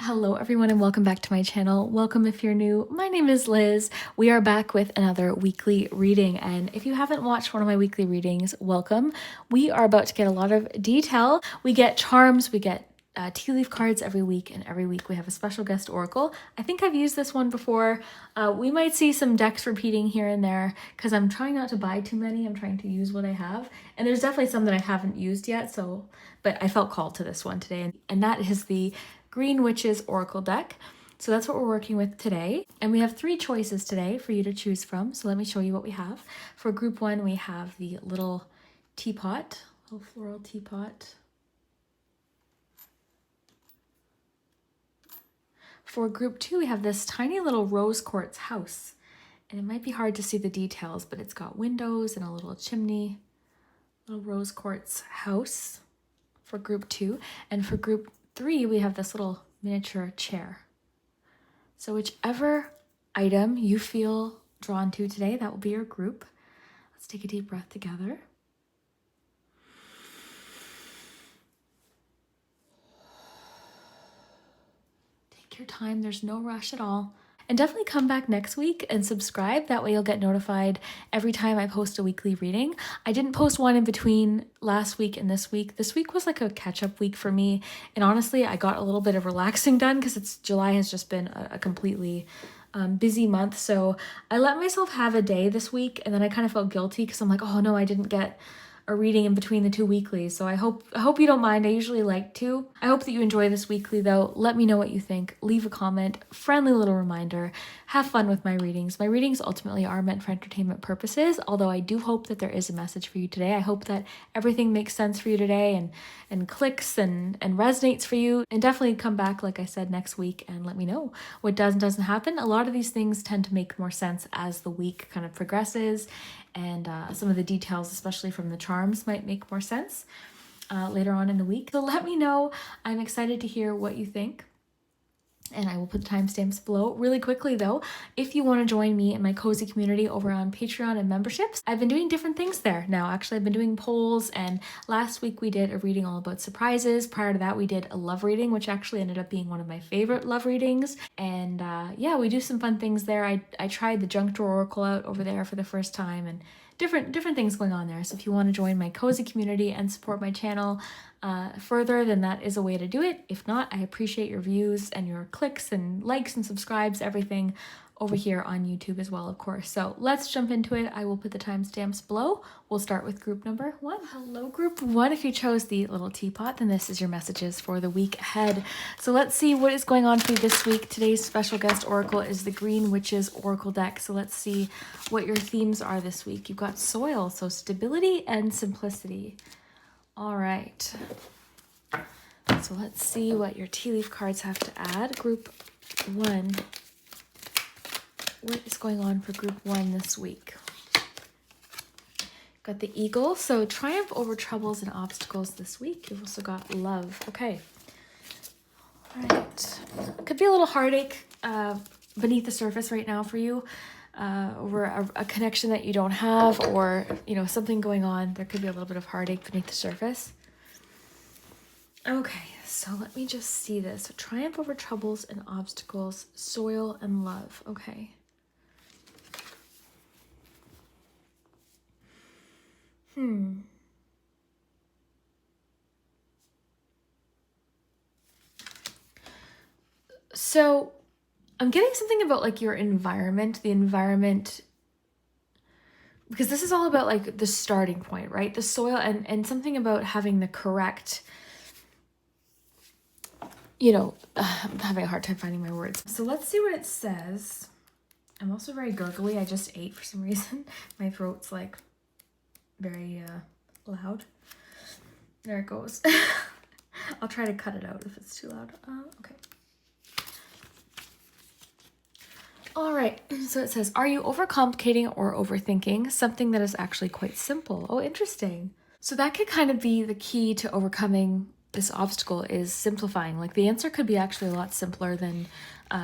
Hello everyone and welcome back to my channel. Welcome if you're new. My name is Liz. We are back with another weekly reading, and if you haven't watched one of my weekly readings, welcome. We are about to get a lot of detail. We get charms, we get tea leaf cards every week, and every week we have a special guest oracle. I think I've used this one before. We might see some decks repeating here and there because I'm trying not to buy too many. I'm trying to use what I have, and there's definitely some that I haven't used yet, but I felt called to this one today, and that is the Green Witches Oracle deck. So that's what we're working with today. And we have 3 choices today for you to choose from. So let me show you what we have. For group 1, we have the little teapot, little floral teapot. For group 2, we have this tiny little rose quartz house. And it might be hard to see the details, but it's got windows and a little chimney. Little rose quartz house for group 2. And for group 3, we have this little miniature chair. So whichever item you feel drawn to today, that will be your group. Let's take a deep breath together. Take your time, there's no rush at all. And definitely come back next week and subscribe. That way you'll get notified every time I post a weekly reading. I didn't post one in between last week and this week. This week was like a catch-up week for me. And honestly, I got a little bit of relaxing done because July has just been a completely busy month. So I let myself have a day this week, and then I kind of felt guilty because I'm like, oh no, I didn't get a reading in between the 2 weeklies. So I hope you don't mind. I usually like to. I hope that you enjoy this weekly though. Let me know what you think. Leave a comment. Friendly little reminder. Have fun with my readings. My readings ultimately are meant for entertainment purposes, although I do hope that there is a message for you today. I hope that everything makes sense for you today and clicks and resonates for you. And definitely come back, like I said, next week and let me know what does and doesn't happen. A lot of these things tend to make more sense as the week kind of progresses, and some of the details, especially from the charms, might make more sense later on in the week. So let me know. I'm excited to hear what you think. And I will put the timestamps below. Really quickly though, if you want to join me in my cozy community over on Patreon and memberships, I've been doing different things there now. Actually, I've been doing polls, and last week we did a reading all about surprises. Prior to that, we did a love reading, which actually ended up being one of my favorite love readings. And yeah, we do some fun things there. I tried the Junk Drawer Oracle out over there for the first time, and different things going on there. So if you want to join my cozy community and support my channel further, then that is a way to do it. If not, I appreciate your views and your clicks and likes and subscribes, everything over here on YouTube as well, of course. So let's jump into it. I will put the timestamps below. We'll start with group number 1. Hello, group 1. If you chose the little teapot, then this is your messages for the week ahead. So let's see what is going on for you this week. Today's special guest oracle is the Green Witches Oracle deck. So let's see what your themes are this week. You've got soil, so stability and simplicity. All right. So let's see what your tea leaf cards have to add. Group 1. What is going on for group 1 this week? Got the eagle, so triumph over troubles and obstacles this week. You've also got love. Okay. All right. Could be a little heartache beneath the surface right now for you over a connection that you don't have, or, you know, something going on. There could be a little bit of heartache beneath the surface. Okay, so let me just see this. So triumph over troubles and obstacles, soil and love. Okay. So I'm getting something about like your environment, the environment, because this is all about like the starting point, right? The soil and something about having the correct, you know, I'm having a hard time finding my words. So let's see what it says. I'm also very gurgly. I just ate for some reason. My throat's like very loud. There it goes. I'll try to cut it out if it's too loud. Okay. All right, so it says, are you overcomplicating or overthinking something that is actually quite simple? Oh, interesting. So that could kind of be the key to overcoming this obstacle is simplifying. Like the answer could be actually a lot simpler than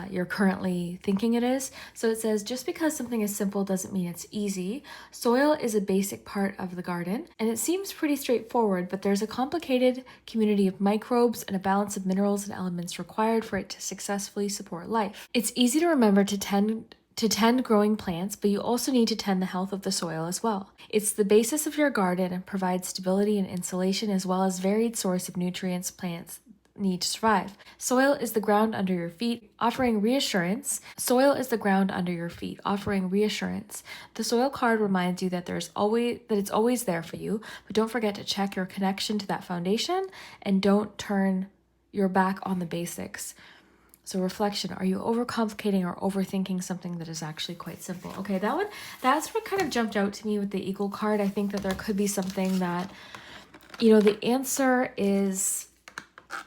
you're currently thinking it is. So it says, just because something is simple doesn't mean it's easy. Soil is a basic part of the garden, and it seems pretty straightforward, but there's a complicated community of microbes and a balance of minerals and elements required for it to successfully support life. It's easy to remember to tend growing plants, but you also need to tend the health of the soil as well. It's the basis of your garden and provides stability and insulation as well as varied source of nutrients plants need to survive. Soil is the ground under your feet, offering reassurance. Soil is the ground under your feet, offering reassurance. The soil card reminds you that it's always there for you, but don't forget to check your connection to that foundation and don't turn your back on the basics. So reflection, are you overcomplicating or overthinking something that is actually quite simple? Okay, that's what kind of jumped out to me with the Eagle card. I think that there could be something that, the answer is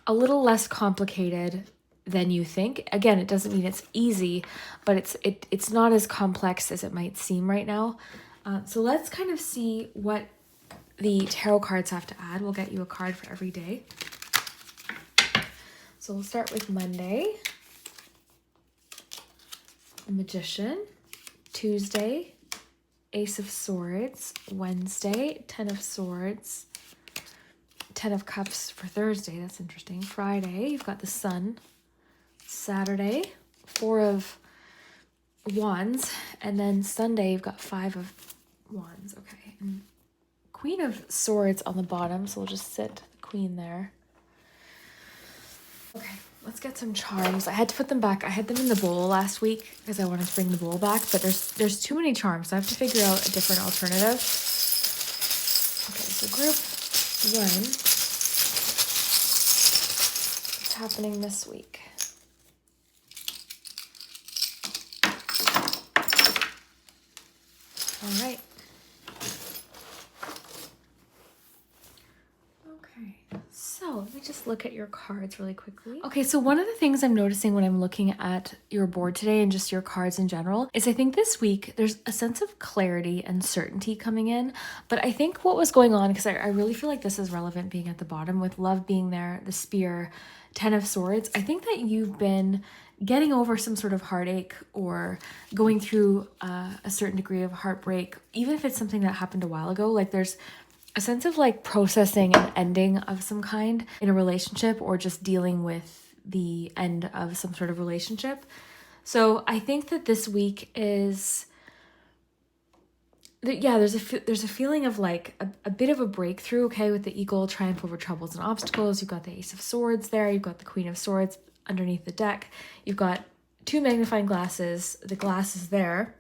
a little less complicated than you think. Again, it doesn't mean it's easy, but it's not as complex as it might seem right now. So let's kind of see what the tarot cards have to add. We'll get you a card for every day. So we'll start with Monday, Magician, Tuesday, Ace of Swords, Wednesday, Ten of Swords, Ten of Cups for Thursday, that's interesting. Friday, you've got the Sun, Saturday, Four of Wands, and then Sunday, you've got Five of Wands, okay. And Queen of Swords on the bottom, so we'll just sit the Queen there. Okay, let's get some charms. I had to put them back. I had them in the bowl last week because I wanted to bring the bowl back, but there's too many charms, so I have to figure out a different alternative. Okay, so group 1. What's happening this week? All right. Okay, so let me just look at your cards really quickly. Okay, so one of the things I'm noticing when I'm looking at your board today and just your cards in general is I think this week there's a sense of clarity and certainty coming in. But I think what was going on, because I really feel like this is relevant being at the bottom with Love being there, the Spear, Ten of Swords. I think that you've been getting over some sort of heartache or going through a certain degree of heartbreak, even if it's something that happened a while ago. Like there's a sense of like processing an ending of some kind in a relationship or just dealing with the end of some sort of relationship. So I think that this week is, there's a feeling of like a bit of a breakthrough, okay, with the Eagle, triumph over troubles and obstacles. You've got the Ace of Swords there. You've got the Queen of Swords underneath the deck. You've got 2 magnifying glasses. The glass is there.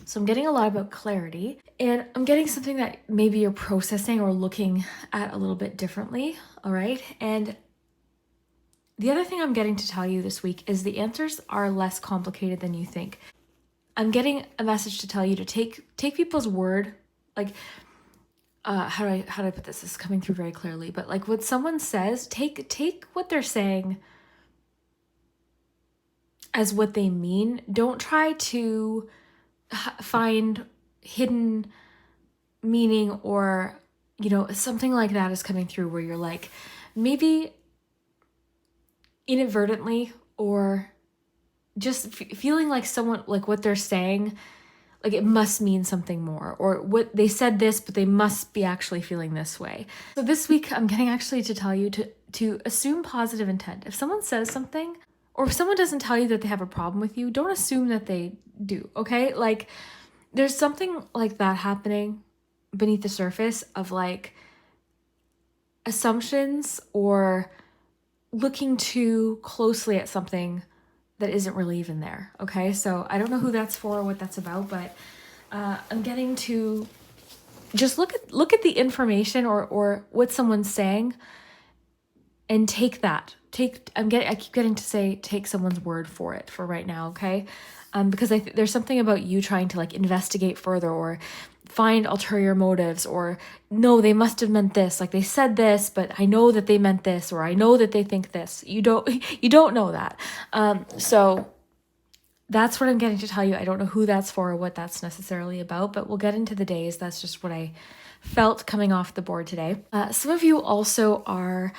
So I'm getting a lot about clarity, and I'm getting something that maybe you're processing or looking at a little bit differently, all right? And the other thing I'm getting to tell you this week is the answers are less complicated than you think. I'm getting a message to tell you to take people's word, like, how do I put this? This is coming through very clearly, but like what someone says, take what they're saying as what they mean. Don't try to find hidden meaning or something like that is coming through where you're like maybe inadvertently or just feeling like someone, like what they're saying, like it must mean something more, or what they said this but they must be actually feeling this way. So this week I'm getting actually to tell you to assume positive intent. If someone says something, or if someone doesn't tell you that they have a problem with you, don't assume that they do, okay? Like, there's something like that happening beneath the surface of like assumptions or looking too closely at something that isn't really even there, okay? So I don't know who that's for or what that's about, but I'm getting to just look at the information or what someone's saying and take that. I keep getting to say take someone's word for it for right now, okay? Because there's something about you trying to like investigate further or find ulterior motives, or no, they must have meant this. Like they said this, but I know that they meant this, or I know that they think this. You don't know that. So that's what I'm getting to tell you. I don't know who that's for or what that's necessarily about, but we'll get into the days. That's just what I felt coming off the board today. Some of you also are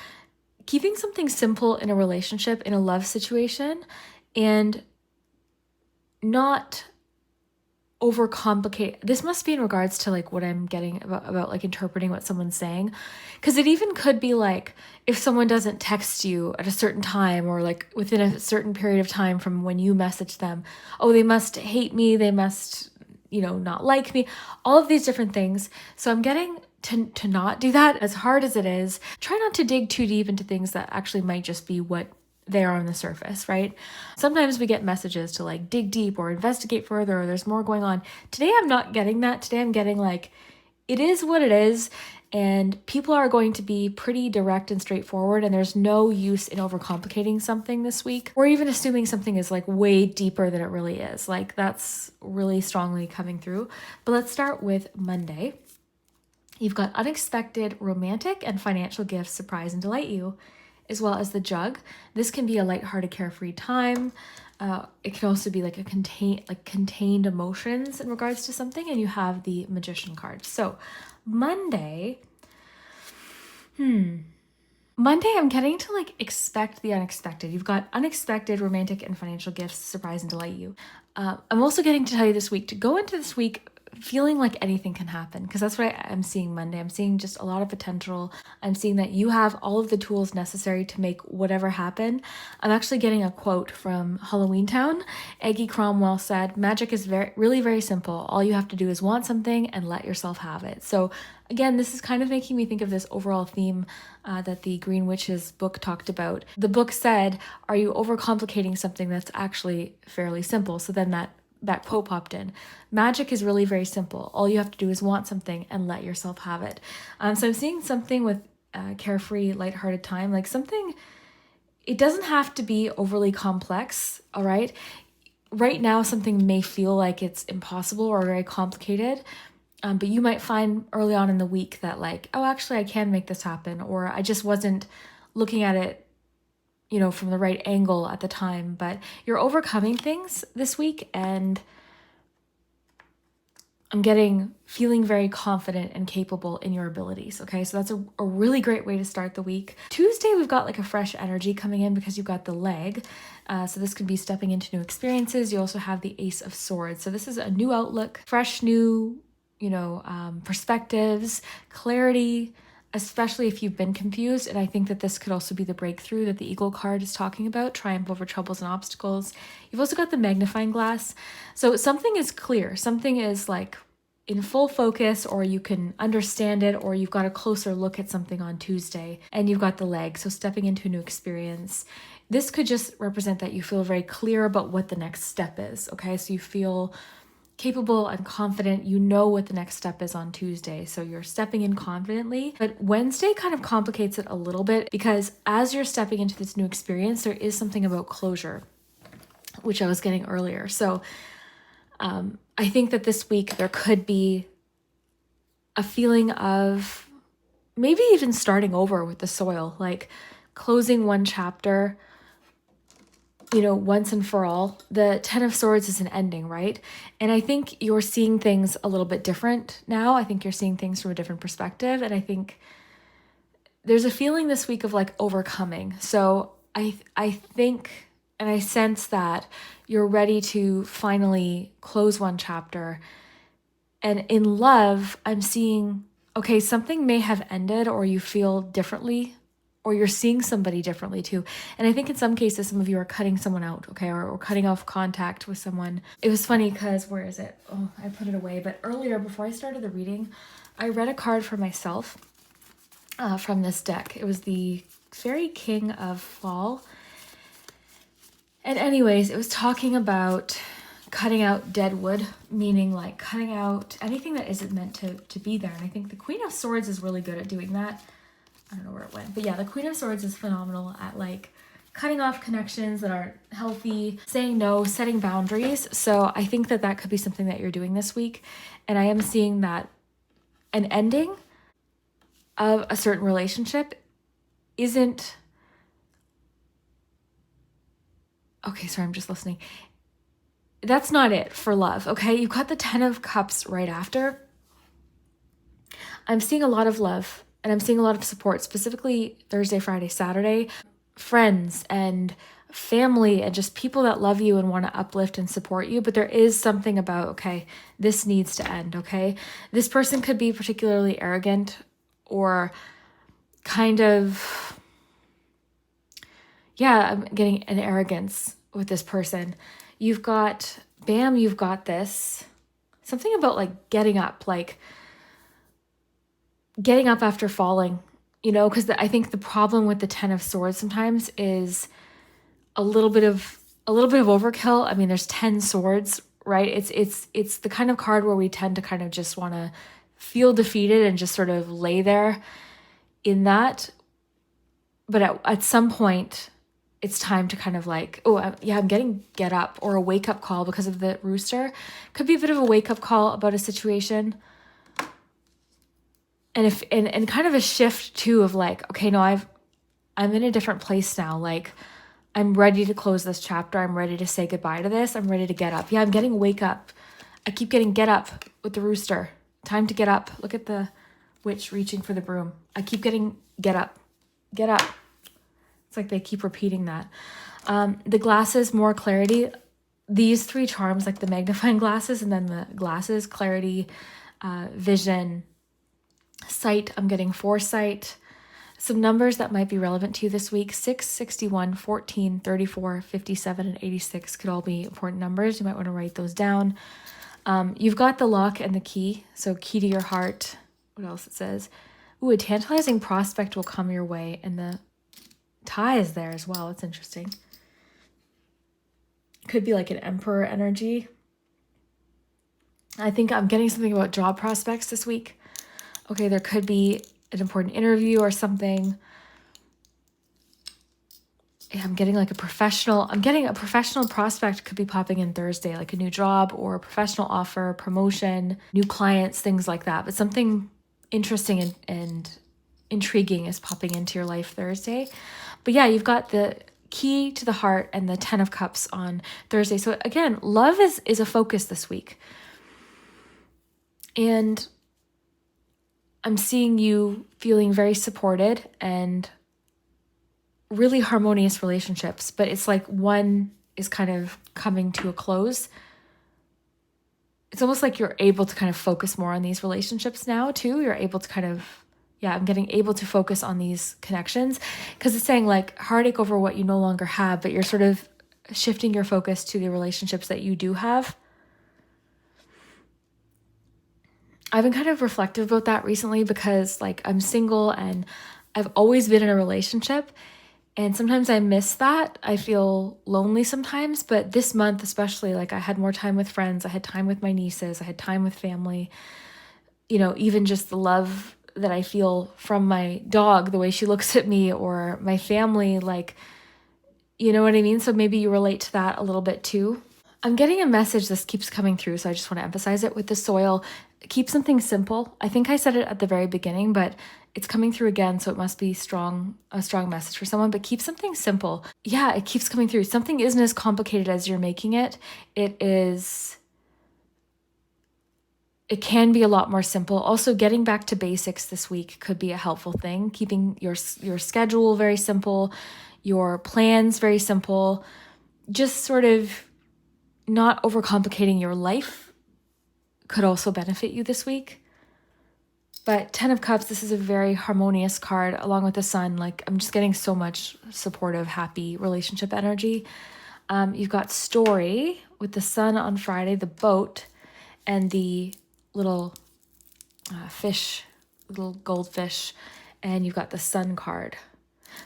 keeping something simple in a relationship, in a love situation, and not overcomplicate. This must be in regards to like what I'm getting about like interpreting what someone's saying, because it even could be like if someone doesn't text you at a certain time or like within a certain period of time from when you message them, oh, they must hate me, they must, not like me, all of these different things. So I'm getting to not do that. As hard as it is, try not to dig too deep into things that actually might just be what they are on the surface, right? Sometimes we get messages to like dig deep or investigate further, or there's more going on. Today I'm not getting that. Today I'm getting like, it is what it is, and people are going to be pretty direct and straightforward, and there's no use in overcomplicating something this week, or even assuming something is like way deeper than it really is. Like that's really strongly coming through. But let's start with Monday. You've got unexpected romantic and financial gifts surprise and delight you, as well as the Jug. This can be a lighthearted, carefree time. It can also be like contained emotions in regards to something, and you have the Magician card. So Monday, I'm getting to like expect the unexpected. You've got unexpected romantic and financial gifts surprise and delight you. I'm also getting to tell you this week to go into this week feeling like anything can happen, because that's what I'm seeing Monday. I'm seeing just a lot of potential. I'm seeing that you have all of the tools necessary to make whatever happen. I'm actually getting a quote from Halloween Town. Aggie Cromwell said, "Magic is really very simple. All you have to do is want something and let yourself have it." So again, this is kind of making me think of this overall theme that the Green Witches book talked about. The book said, are you overcomplicating something that's actually fairly simple? So then that quote popped in. Magic is really very simple. All you have to do is want something and let yourself have it. So I'm seeing something with carefree, lighthearted time, like something, it doesn't have to be overly complex, all right? Right now, something may feel like it's impossible or very complicated, but you might find early on in the week that like, oh, actually I can make this happen, or I just wasn't looking at it from the right angle at the time. But you're overcoming things this week, and I'm feeling very confident and capable in your abilities. Okay, so that's a really great way to start the week. Tuesday, we've got like a fresh energy coming in because you've got the Leg. So this could be stepping into new experiences. You also have the Ace of Swords. So this is a new outlook, fresh, new, perspectives, clarity, especially if you've been confused. And I think that this could also be the breakthrough that the Eagle card is talking about, triumph over troubles and obstacles. You've also got the magnifying glass. So something is clear, something is like in full focus, or you can understand it, or you've got a closer look at something on Tuesday, and you've got the Leg. So stepping into a new experience. This could just represent that you feel very clear about what the next step is. Okay, so you feel capable and confident, you know what the next step is on Tuesday, so you're stepping in confidently. But Wednesday kind of complicates it a little bit, because as you're stepping into this new experience, there is something about closure, which I was getting earlier. So I think that this week there could be a feeling of maybe even starting over with the soil, like closing one chapter, once and for all. The Ten of Swords is an ending, right? And I think you're seeing things a little bit different now. I think you're seeing things from a different perspective. And I think there's a feeling this week of like overcoming. So I think, and I sense that you're ready to finally close one chapter. And in love, I'm seeing, okay, something may have ended, or you feel differently, or you're seeing somebody differently too. And I think in some cases, some of you are cutting someone out, okay, or cutting off contact with someone. It was funny because, where is it? Oh, I put it away. But earlier, before I started the reading, I read a card for myself from this deck. It was the Fairy King of Fall. And anyways, it was talking about cutting out dead wood, meaning like cutting out anything that isn't meant to be there. And I think the Queen of Swords is really good at doing that. I don't know where it went, but yeah, the Queen of Swords is phenomenal at like cutting off connections that aren't healthy, saying no, setting boundaries. So I think that could be something that you're doing this week. And I am seeing that an ending of a certain relationship isn't... Okay, sorry, I'm just listening. That's not it for love, okay? You've got the Ten of Cups right after. I'm seeing a lot of love And I'm seeing a lot of support, specifically Thursday, Friday, Saturday, friends and family and just people that love you and want to uplift and support you. But there is something about, okay, this needs to end, okay? This person could be particularly arrogant or kind of, yeah, I'm getting an arrogance with this person. You've got, bam, you've got this. Something about like getting up after falling, because I think the problem with the Ten of Swords sometimes is a little bit of overkill. I mean, there's 10 swords, right? It's the kind of card where we tend to kind of just want to feel defeated and just sort of lay there in that. But at some point, it's time to kind of like, I'm getting get up, or a wake up call because of the rooster. Could be a bit of a wake up call about a situation. And kind of a shift too of like, okay, no, I'm in a different place now. Like, I'm ready to close this chapter. I'm ready to say goodbye to this. I'm ready to get up. Yeah, I'm getting wake up. I keep getting get up with the rooster. Time to get up. Look at the witch reaching for the broom. I keep getting get up. Get up. It's like they keep repeating that. The glasses, more clarity. These three charms, like the magnifying glasses and then the glasses, clarity, vision, sight. I'm getting foresight. Some numbers that might be relevant to you this week: 6, 61, 14, 34, 57, and 86 could all be important numbers. You might want to write those down. You've got the lock and the key. So key to your heart. What else it says? Ooh, a tantalizing prospect will come your way. And the tie is there as well. It's interesting. Could be like an emperor energy. I think I'm getting something about job prospects this week. Okay, there could be an important interview or something. Yeah, I'm getting a professional prospect could be popping in Thursday, like a new job or a professional offer, promotion, new clients, things like that. But something interesting and intriguing is popping into your life Thursday. But yeah, you've got the key to the heart and the 10 of Cups on Thursday. So again, love is a focus this week. And I'm seeing you feeling very supported and really harmonious relationships, but it's like one is kind of coming to a close. It's almost like you're able to kind of focus more on these relationships now too. You're able to kind of, I'm getting able to focus on these connections, because it's saying like heartache over what you no longer have, but you're sort of shifting your focus to the relationships that you do have. I've been kind of reflective about that recently because like I'm single and I've always been in a relationship, and sometimes I miss that. I feel lonely sometimes, but this month especially, like I had more time with friends, I had time with my nieces, I had time with family, even just the love that I feel from my dog, the way she looks at me, or my family, like, you know what I mean? So maybe you relate to that a little bit too. I'm getting a message, this keeps coming through, so I just want to emphasize it with the soil. Keep something simple. I think I said it at the very beginning, but it's coming through again, so it must be a strong message for someone, but keep something simple. Yeah, it keeps coming through. Something isn't as complicated as you're making it. It can be a lot more simple. Also, getting back to basics this week could be a helpful thing. Keeping your schedule very simple, your plans very simple, just sort of not overcomplicating your life could also benefit you this week. But 10 of Cups, this is a very harmonious card along with the sun. Like I'm just getting so much supportive, happy relationship energy. You've got story with the sun on Friday, the boat, and the little fish, little goldfish, and you've got the sun card.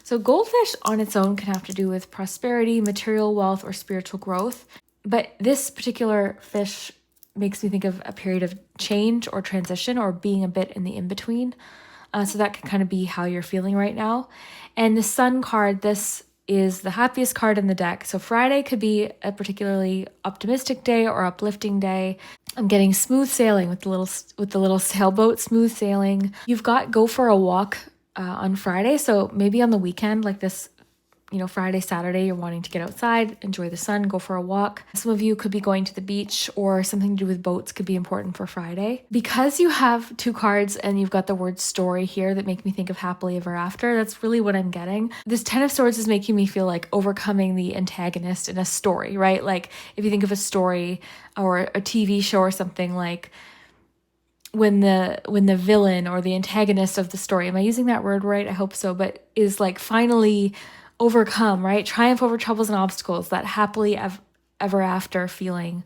So goldfish on its own can have to do with prosperity, material wealth, or spiritual growth. But this particular fish makes me think of a period of change or transition or being a bit in the in-between. So that can kind of be how you're feeling right now. And the sun card, this is the happiest card in the deck. So Friday could be a particularly optimistic day or uplifting day. I'm getting smooth sailing with the little sailboat, smooth sailing. You've got go for a walk on Friday. So maybe on the weekend, like this Friday, Saturday, you're wanting to get outside, enjoy the sun, go for a walk. Some of you could be going to the beach, or something to do with boats could be important for Friday. Because you have 2 cards and you've got the word story here that make me think of happily ever after, that's really what I'm getting. This 10 of Swords is making me feel like overcoming the antagonist in a story, right? Like if you think of a story or a TV show or something, like when the villain or the antagonist of the story, am I using that word right? I hope so, but is like finally overcome, right? Triumph over troubles and obstacles, that happily ever after feeling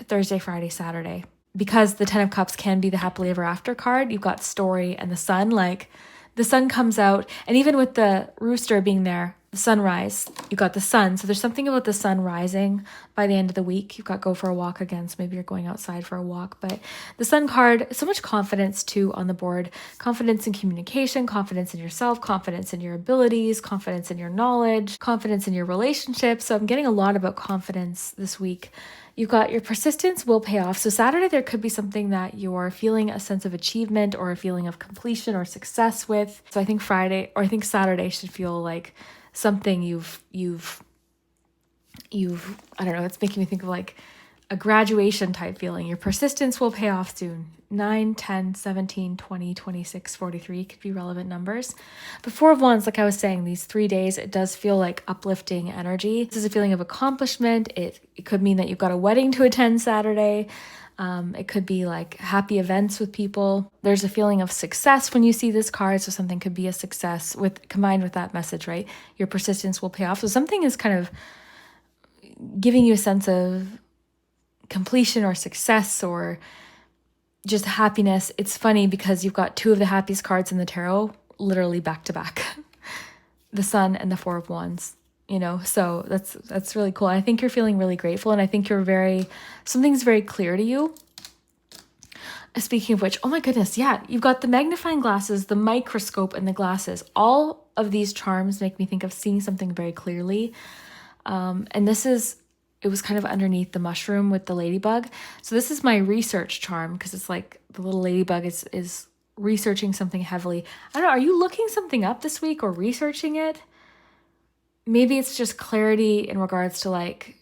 Thursday, Friday, Saturday. Because the 10 of Cups can be the happily ever after card, you've got story and the sun, like the sun comes out, and even with the rooster being there, the sunrise, you got the sun. So there's something about the sun rising by the end of the week. You've got go for a walk again, so maybe you're going outside for a walk. But the sun card, so much confidence too on the board. Confidence in communication, confidence in yourself, confidence in your abilities, confidence in your knowledge, confidence in your relationships. So I'm getting a lot about confidence this week. You've got your persistence will pay off. So Saturday, there could be something that you're feeling a sense of achievement or a feeling of completion or success with. So I think Saturday should feel like something you've I don't know, it's making me think of like a graduation type feeling. Your persistence will pay off soon. 9, 10, 17, 20, 26, 43 could be relevant numbers. But 4 of Wands, like I was saying, these 3 days, it does feel like uplifting energy. This is a feeling of accomplishment. It could mean that you've got a wedding to attend Saturday. It could be like happy events with people. There's a feeling of success when you see this card. So something could be a success combined with that message, right? Your persistence will pay off. So something is kind of giving you a sense of completion or success or just happiness. It's funny because you've got 2 of the happiest cards in the tarot literally back to back. The Sun and the 4 of Wands. So that's really cool. I think you're feeling really grateful, and I think something's very clear to you. Speaking of which, oh my goodness, yeah, you've got the magnifying glasses, the microscope, and the glasses. All of these charms make me think of seeing something very clearly. And it was kind of underneath the mushroom with the ladybug. So this is my research charm, because it's like the little ladybug is researching something heavily. I don't know, are you looking something up this week or researching it? Maybe it's just clarity in regards to like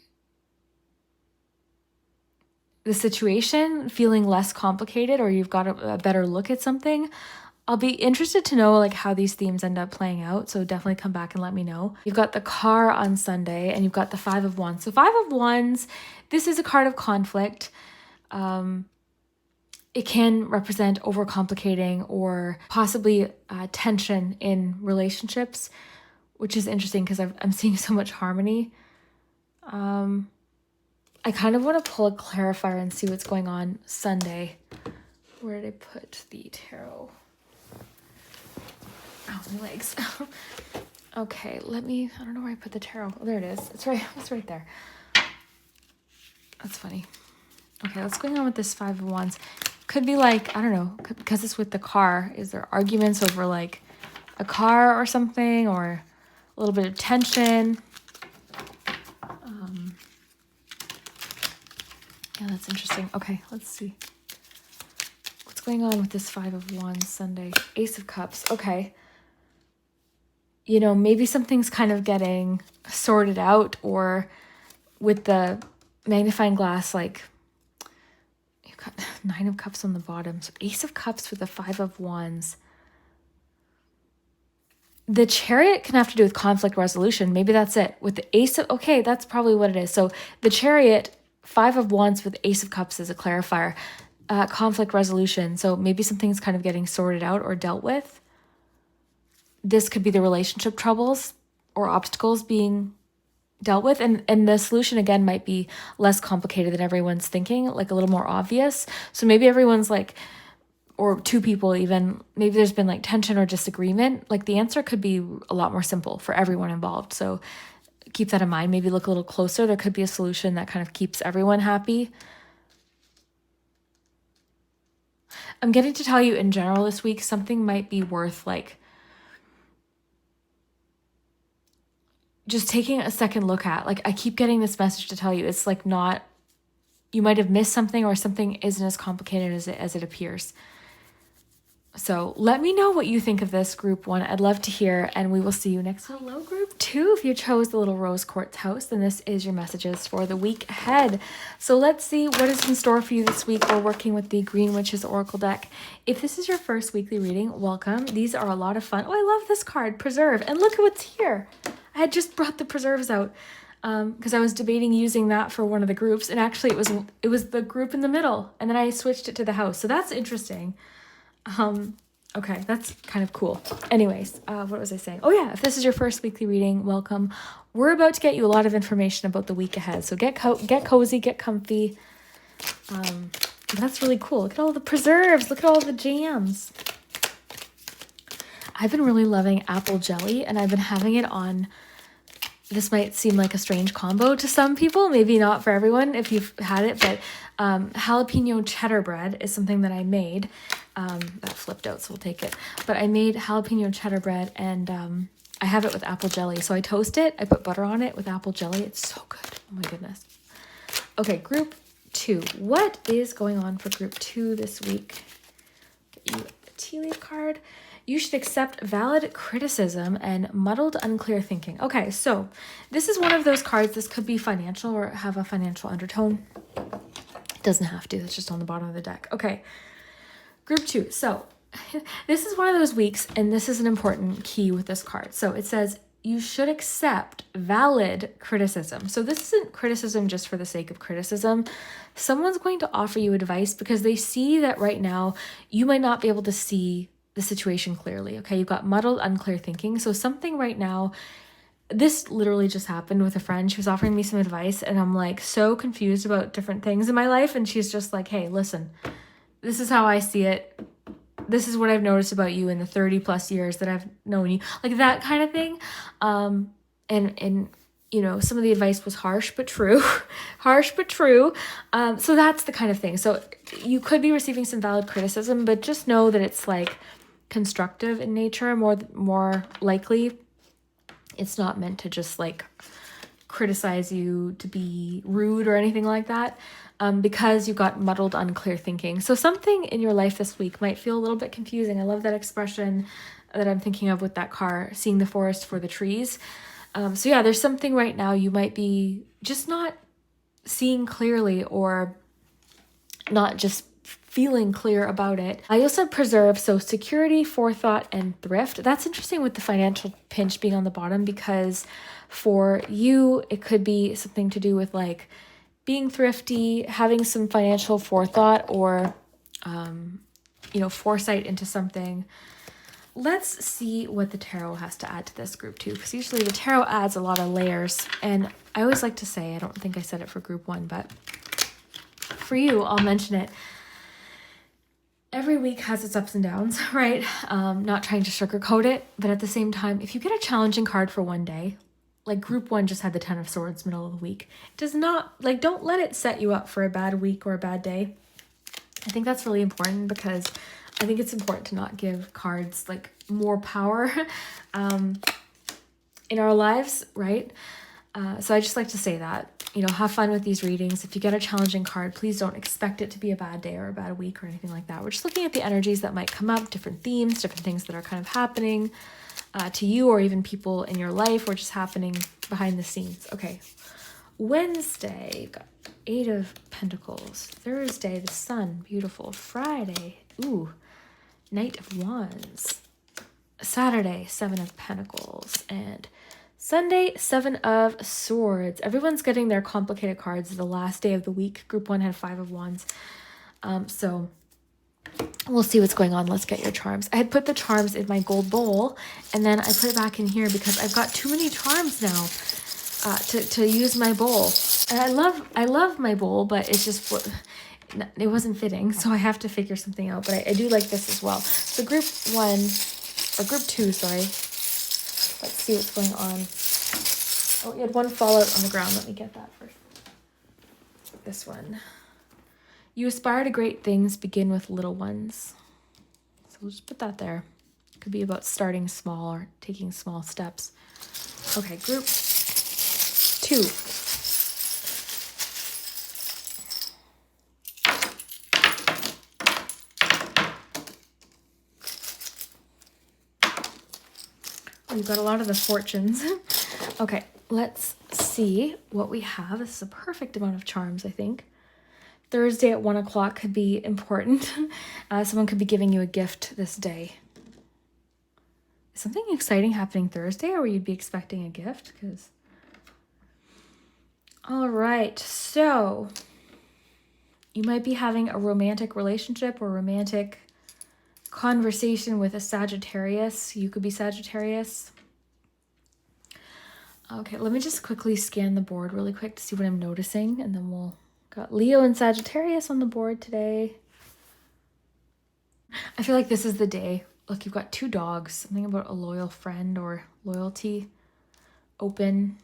the situation feeling less complicated, or you've got a better look at something. I'll be interested to know like how these themes end up playing out. So definitely come back and let me know. You've got the car on Sunday, and you've got the 5 of Wands. So 5 of Wands, this is a card of conflict. It can represent overcomplicating or possibly tension in relationships, which is interesting because I'm seeing so much harmony. I kind of want to pull a clarifier and see what's going on Sunday. Where did I put the tarot? Oh, my legs. Okay, I don't know where I put the tarot. Oh, there it is. It's right there. That's funny. Okay, what's going on with this 5 of Wands? Could be like, I don't know, because it's with the car. Is there arguments over like a car or something, or a little bit of tension? Yeah, that's interesting. Okay, let's see. What's going on with this 5 of Wands Sunday? Ace of Cups. Okay. Maybe something's kind of getting sorted out, or with the magnifying glass, like you've got 9 of Cups on the bottom. So Ace of Cups with the 5 of Wands. The Chariot can have to do with conflict resolution. Maybe that's it. With the Ace of, okay, that's probably what it is. So the Chariot, 5 of Wands with Ace of Cups as a clarifier. Conflict resolution. So maybe something's kind of getting sorted out or dealt with. This could be the relationship troubles or obstacles being dealt with. And the solution, again, might be less complicated than everyone's thinking, like a little more obvious. So maybe everyone's like, or 2 people even, maybe there's been like tension or disagreement. Like the answer could be a lot more simple for everyone involved. So keep that in mind. Maybe look a little closer. There could be a solution that kind of keeps everyone happy. I'm getting to tell you in general this week, something might be worth like just taking a second look at. Like I keep getting this message to tell you, it's like not, you might have missed something, or something isn't as complicated as it appears. So let me know what you think of this group 1. I'd love to hear, and we will see you next week. Hello, group 2. If you chose the little rose quartz house, then this is your messages for the week ahead. So let's see what is in store for you this week. We're working with the Green Witches Oracle deck. If this is your first weekly reading, welcome. These are a lot of fun. Oh, I love this card, Preserve. And look at what's here. I had just brought the preserves out because I was debating using that for one of the groups, and actually it was the group in the middle, and then I switched it to the house. So that's interesting. Okay, that's kind of cool. Anyways, what was I saying? Oh yeah, if this is your first weekly reading, welcome. We're about to get you a lot of information about the week ahead. So get cozy, get comfy. That's really cool. Look at all the preserves. Look at all the jams. I've been really loving apple jelly, and I've been having it on. This might seem like a strange combo to some people, maybe not for everyone if you've had it, but jalapeno cheddar bread is something that I made. That flipped out, so we'll take it. But I made jalapeno cheddar bread, and I have it with apple jelly. So I toast it, I put butter on it with apple jelly. It's so good. Oh my goodness. Okay, group 2. What is going on for group 2 this week? Get you a tea leaf card. You should accept valid criticism and muddled, unclear thinking. Okay, so this is one of those cards. This could be financial or have a financial undertone. It doesn't have to. That's just on the bottom of the deck. Okay, group 2. So this is one of those weeks, and this is an important key with this card. So it says you should accept valid criticism. So this isn't criticism just for the sake of criticism. Someone's going to offer you advice because they see that right now you might not be able to see the situation clearly. Okay, you've got muddled, unclear thinking. So something right now, this literally just happened with a friend. She was offering me some advice, and I'm like so confused about different things in my life. And she's just like, hey, listen, this is how I see it. This is what I've noticed about you in the 30 plus years that I've known you, like that kind of thing. And you know, some of the advice was harsh but true. Harsh but true. So that's the kind of thing. So you could be receiving some valid criticism, but just know that it's like constructive in nature, more likely. It's not meant to just like criticize you to be rude or anything like that, because you've got muddled, unclear thinking. So something in your life this week might feel a little bit confusing. I love that expression that I'm thinking of with that car, seeing the forest for the trees. So yeah, there's something right now you might be just not seeing clearly, or not just feeling clear about it. I also have preserve, so security, forethought, and thrift. That's interesting with the financial pinch being on the bottom, because for you, it could be something to do with like being thrifty, having some financial forethought, or, foresight into something. Let's see what the tarot has to add to this group 2, because usually the tarot adds a lot of layers. And I always like to say, I don't think I said it for group 1, but for you, I'll mention it. Every week has its ups and downs, right? Not trying to sugarcoat it, but at the same time, if you get a challenging card for one day, like group 1 just had the 10 of Swords middle of the week, it does not, like, don't let it set you up for a bad week or a bad day. I think that's really important, because I think it's important to not give cards like more power in our lives, right? So I just like to say that, have fun with these readings. If you get a challenging card, please don't expect it to be a bad day or a bad week or anything like that. We're just looking at the energies that might come up, different themes, different things that are kind of happening to you, or even people in your life, or just happening behind the scenes. Okay, Wednesday, got 8 of Pentacles. Thursday, the Sun, beautiful. Friday, Knight of Wands. Saturday, 7 of Pentacles. And Sunday, 7 of Swords. Everyone's getting their complicated cards the last day of the week. Group 1 had 5 of Wands. So we'll see what's going on. Let's get your charms. I had put the charms in my gold bowl, and then I put it back in here because I've got too many charms now to use my bowl. And I love my bowl, but it's just, it wasn't fitting, so I have to figure something out. But I do like this as well. So group 2, sorry. Let's see what's going on. Oh, you had one fallout on the ground. Let me get that first. This one. You aspire to great things, begin with little ones. So we'll just put that there. Could be about starting small or taking small steps. Okay, group 2. We've got a lot of the fortunes. Okay, let's see what we have. This is a perfect amount of charms, I think. Thursday at 1 o'clock could be important. Someone could be giving you a gift this day. Is something exciting happening Thursday, or you'd be expecting a gift? All right, so you might be having a romantic relationship or romantic conversation with a Sagittarius. You could be Sagittarius. Okay, let me just quickly scan the board really quick to see what I'm noticing, and then we'll got Leo and Sagittarius on the board today. I feel like this is the day. Look, you've got 2 dogs, something about a loyal friend or loyalty, open.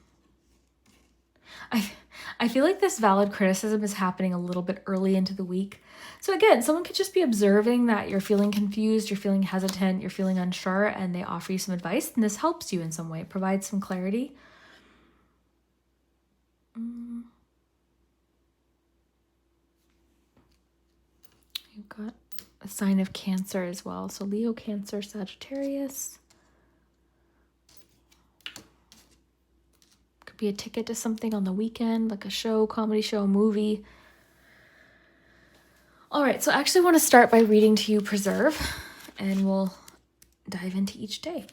I feel like this valid criticism is happening a little bit early into the week. So again, someone could just be observing that you're feeling confused, you're feeling hesitant, you're feeling unsure, and they offer you some advice, and this helps you in some way, provides some clarity. You've got a sign of Cancer as well. So Leo, Cancer, Sagittarius. Could be a ticket to something on the weekend, like a show, comedy show, movie. All right, so I actually want to start by reading to you Preserve, and we'll dive into each day.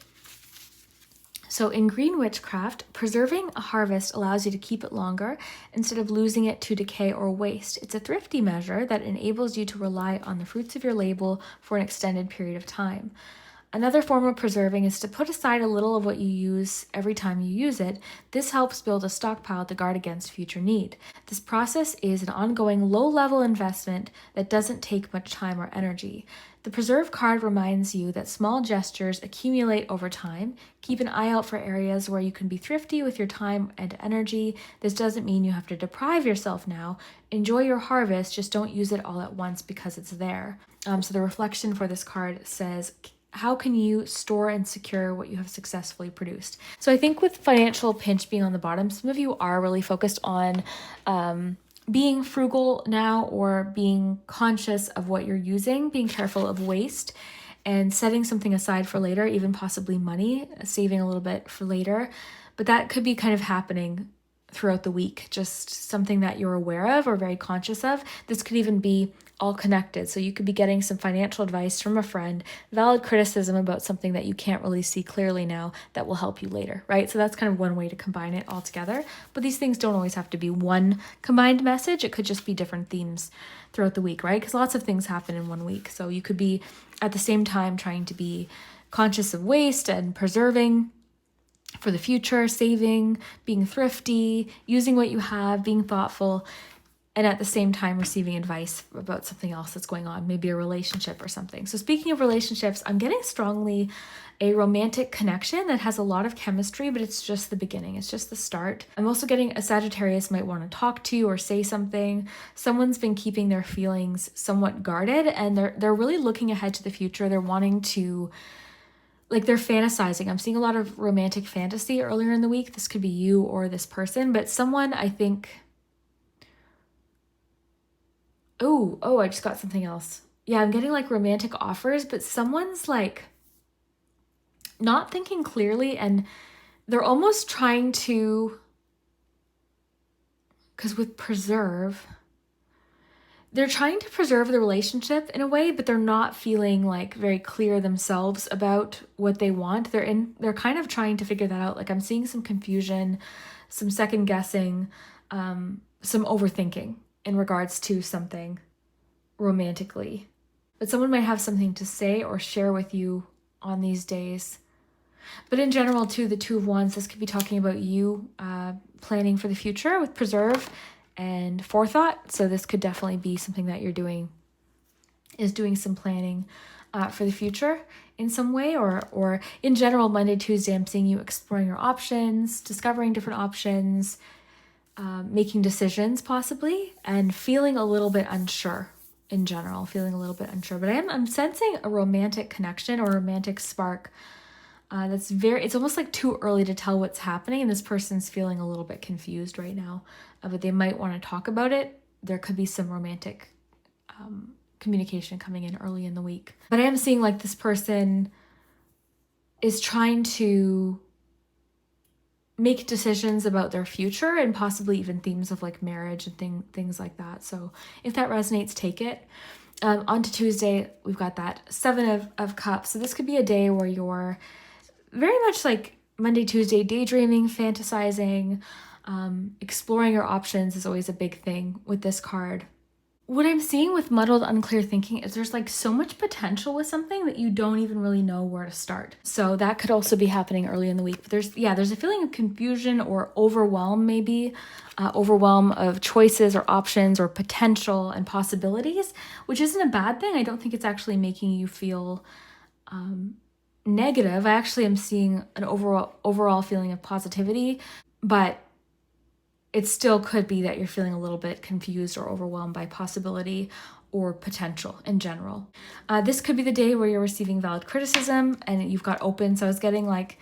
So in Green Witchcraft, preserving a harvest allows you to keep it longer instead of losing it to decay or waste. It's a thrifty measure that enables you to rely on the fruits of your label for an extended period of time. Another form of preserving is to put aside a little of what you use every time you use it. This helps build a stockpile to guard against future need. This process is an ongoing low-level investment that doesn't take much time or energy. The Preserve card reminds you that small gestures accumulate over time. Keep an eye out for areas where you can be thrifty with your time and energy. This doesn't mean you have to deprive yourself now. Enjoy your harvest, just don't use it all at once because it's there. So the reflection for this card says, how can you store and secure what you have successfully produced? So I think with financial pinch being on the bottom, some of you are really focused on being frugal now, or being conscious of what you're using, being careful of waste, and setting something aside for later, even possibly money, saving a little bit for later. But that could be kind of happening throughout the week, just something that you're aware of or very conscious of. This could even be all connected. So you could be getting some financial advice from a friend, valid criticism about something that you can't really see clearly now that will help you later, right? So that's kind of one way to combine it all together. But these things don't always have to be one combined message. It could just be different themes throughout the week, right? Because lots of things happen in one week. So you could be at the same time trying to be conscious of waste and preserving for the future, saving, being thrifty, using what you have, being thoughtful, and at the same time receiving advice about something else that's going on, maybe a relationship or something. So speaking of relationships, I'm getting strongly a romantic connection that has a lot of chemistry, but it's just the beginning. It's just the start. I'm also getting a Sagittarius might want to talk to you or say something. Someone's been keeping their feelings somewhat guarded, and they're really looking ahead to the future. They're wanting to, like, they're fantasizing. I'm seeing a lot of romantic fantasy earlier in the week. This could be you or this person, but someone, I think... Oh, I just got something else. Yeah, I'm getting like romantic offers, but someone's like not thinking clearly, and they're almost trying to, because with preserve, they're trying to preserve the relationship in a way, but they're not feeling like very clear themselves about what they want. They're kind of trying to figure that out. Like, I'm seeing some confusion, some second guessing, some overthinking in regards to something romantically. But someone might have something to say or share with you on these days. But in general, too, the Two of Wands, this could be talking about you planning for the future with Preserve and forethought. So this could definitely be something that you're doing, is doing some planning for the future in some way, or in general, Monday, Tuesday, I'm seeing you exploring your options, discovering different options, making decisions possibly, and feeling a little bit unsure in general, But I'm sensing a romantic connection or a romantic spark it's almost like too early to tell what's happening, and this person's feeling a little bit confused right now, but they might want to talk about it. There could be some romantic communication coming in early in the week. But I am seeing like this person is trying to make decisions about their future and possibly even themes of like marriage and things like that. So if that resonates, take it. On to Tuesday, we've got that Seven of Cups. So this could be a day where you're very much like Monday, Tuesday, daydreaming, fantasizing, exploring your options is always a big thing with this card. What I'm seeing with muddled, unclear thinking is there's like so much potential with something that you don't even really know where to start. So that could also be happening early in the week. But there's a feeling of confusion or overwhelm, maybe overwhelm of choices or options or potential and possibilities, which isn't a bad thing. I don't think it's actually making you feel negative. I actually am seeing an overall feeling of positivity, but it still could be that you're feeling a little bit confused or overwhelmed by possibility or potential in general. This could be the day where you're receiving valid criticism and you've got open. So I was getting like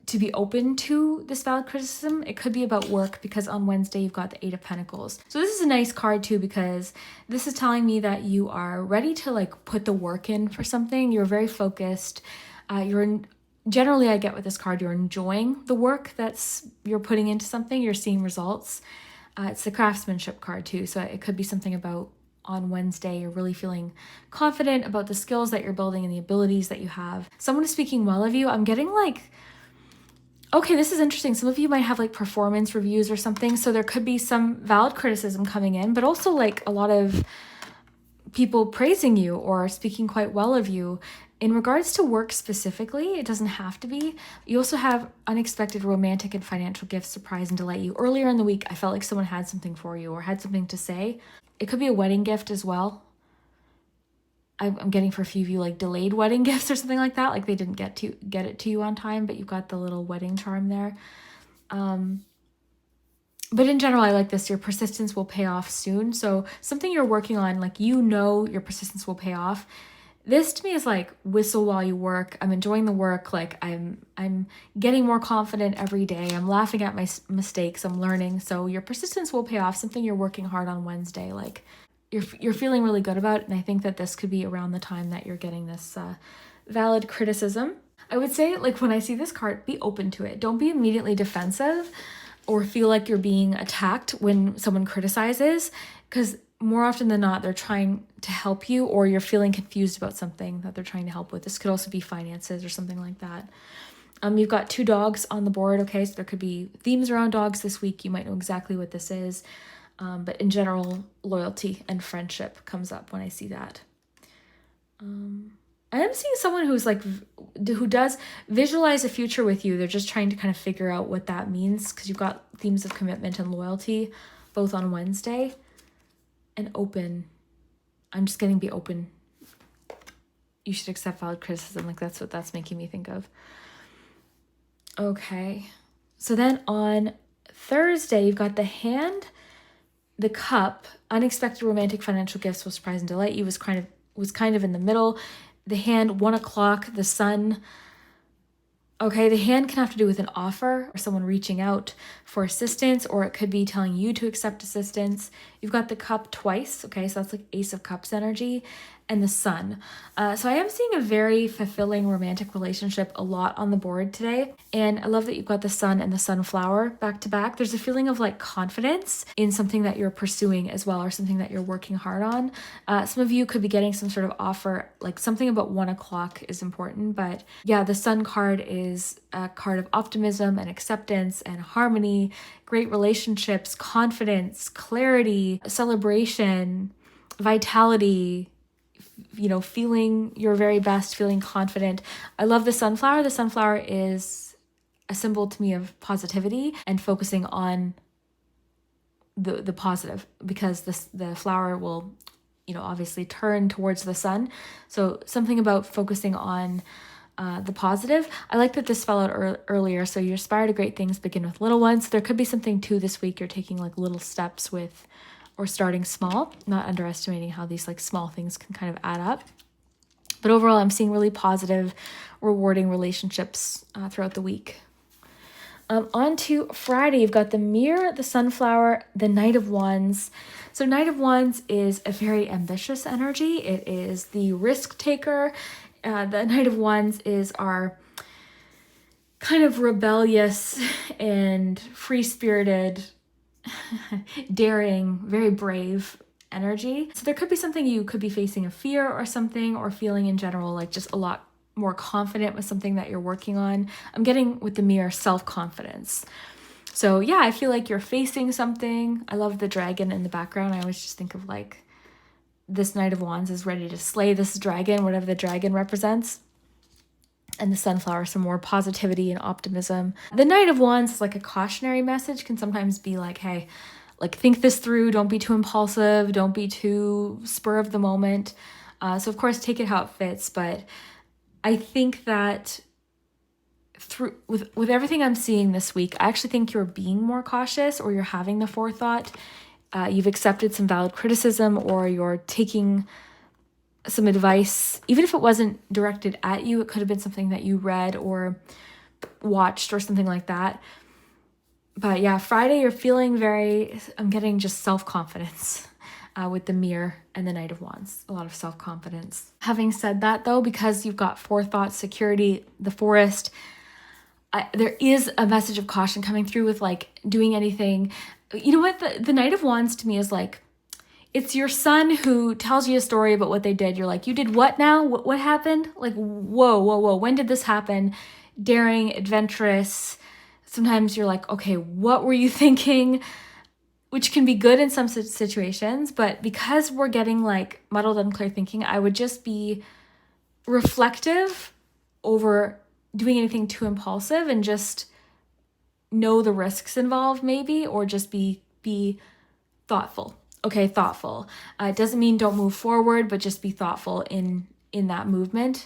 to be open to this valid criticism. It could be about work because on Wednesday you've got the Eight of Pentacles. So this is a nice card too because this is telling me that you are ready to like put the work in for something. You're very focused. Generally, I get with this card, you're enjoying the work you're putting into something, you're seeing results. It's the craftsmanship card too, so it could be something about on Wednesday, you're really feeling confident about the skills that you're building and the abilities that you have. Someone is speaking well of you. I'm getting like, okay, this is interesting. Some of you might have like performance reviews or something, so there could be some valid criticism coming in, but also like a lot of people praising you or speaking quite well of you. In regards to work specifically, it doesn't have to be. You also have unexpected romantic and financial gifts surprise and delight you. Earlier in the week, I felt like someone had something for you or had something to say. It could be a wedding gift as well. I'm getting for a few of you like delayed wedding gifts or something like that. Like they didn't get it to you on time, but you've got the little wedding charm there. But in general, I like this. Your persistence will pay off soon. So something you're working on, like your persistence will pay off. This to me is like whistle while you work. I'm enjoying the work. Like I'm getting more confident every day. I'm laughing at my mistakes. I'm learning. So your persistence will pay off. Something you're working hard on Wednesday. Like you're feeling really good about it. And I think that this could be around the time that you're getting this valid criticism. I would say like when I see this card, be open to it. Don't be immediately defensive or feel like you're being attacked when someone criticizes, because more often than not, they're trying to help you or you're feeling confused about something that they're trying to help with. This could also be finances or something like that. You've got 2 dogs on the board, okay? So there could be themes around dogs this week. You might know exactly what this is. But in general, loyalty and friendship comes up when I see that. I am seeing someone who does visualize a future with you. They're just trying to kind of figure out what that means because you've got themes of commitment and loyalty both on Wednesday. And open. I'm just getting be open. You should accept valid criticism. Like that's what that's making me think of. Okay. So then on Thursday, you've got the hand, the cup, unexpected romantic financial gifts will surprise and delight you was kind of in the middle. The hand, 1 o'clock, the sun. Okay, the hand can have to do with an offer or someone reaching out for assistance, or it could be telling you to accept assistance. You've got the cup twice, okay, so that's like Ace of Cups energy, and the sun. So I am seeing a very fulfilling romantic relationship a lot on the board today, and I love that you've got the sun and the sunflower back to back. There's a feeling of like confidence in something that you're pursuing as well, or something that you're working hard on. Some of you could be getting some sort of offer, like something about 1 o'clock is important, but yeah, the sun card is a card of optimism and acceptance and harmony, great relationships, confidence, clarity, celebration, vitality, feeling your very best, feeling confident. I love the sunflower. The sunflower is a symbol to me of positivity and focusing on the positive, because the flower will, obviously turn towards the sun. So something about focusing on the positive. I like that this fell out earlier. So you aspire to great things, begin with little ones. So there could be something too this week you're taking like little steps with, or starting small, not underestimating how these like small things can kind of add up. But overall, I'm seeing really positive, rewarding relationships throughout the week. On to Friday, you've got the mirror, the sunflower, the Knight of Wands. So Knight of Wands is a very ambitious energy. It is the risk taker. The Knight of Wands is our kind of rebellious and free-spirited, daring, very brave energy. So there could be something you could be facing, a fear or something, or feeling in general like just a lot more confident with something that you're working on. I'm getting with the mirror self-confidence. So yeah, I feel like you're facing something. I love the dragon in the background. I always just think of like this Knight of Wands is ready to slay this dragon, whatever the dragon represents. And the sunflower, some more positivity and optimism. The Knight of Wands is like a cautionary message, can sometimes be like, hey, like think this through, don't be too impulsive, don't be too spur of the moment. So of course, take it how it fits. But I think that with everything I'm seeing this week, I actually think you're being more cautious, or you're having the forethought. You've accepted some valid criticism, or you're taking some advice, even if it wasn't directed at you, it could have been something that you read or watched or something like that. But yeah, Friday, you're feeling I'm getting just self-confidence with the mirror and the Knight of Wands, a lot of self-confidence. Having said that though, because you've got forethought, security, the forest, there is a message of caution coming through with like doing anything. You know what? The Knight of Wands to me is like, it's your son who tells you a story about what they did. You're like, you did what now? What happened? Like, whoa. When did this happen? Daring, adventurous. Sometimes you're like, okay, what were you thinking? Which can be good in some situations. But because we're getting like muddled, unclear thinking, I would just be reflective over doing anything too impulsive and just know the risks involved maybe, or just be thoughtful. Okay, thoughtful. It doesn't mean don't move forward, but just be thoughtful in that movement.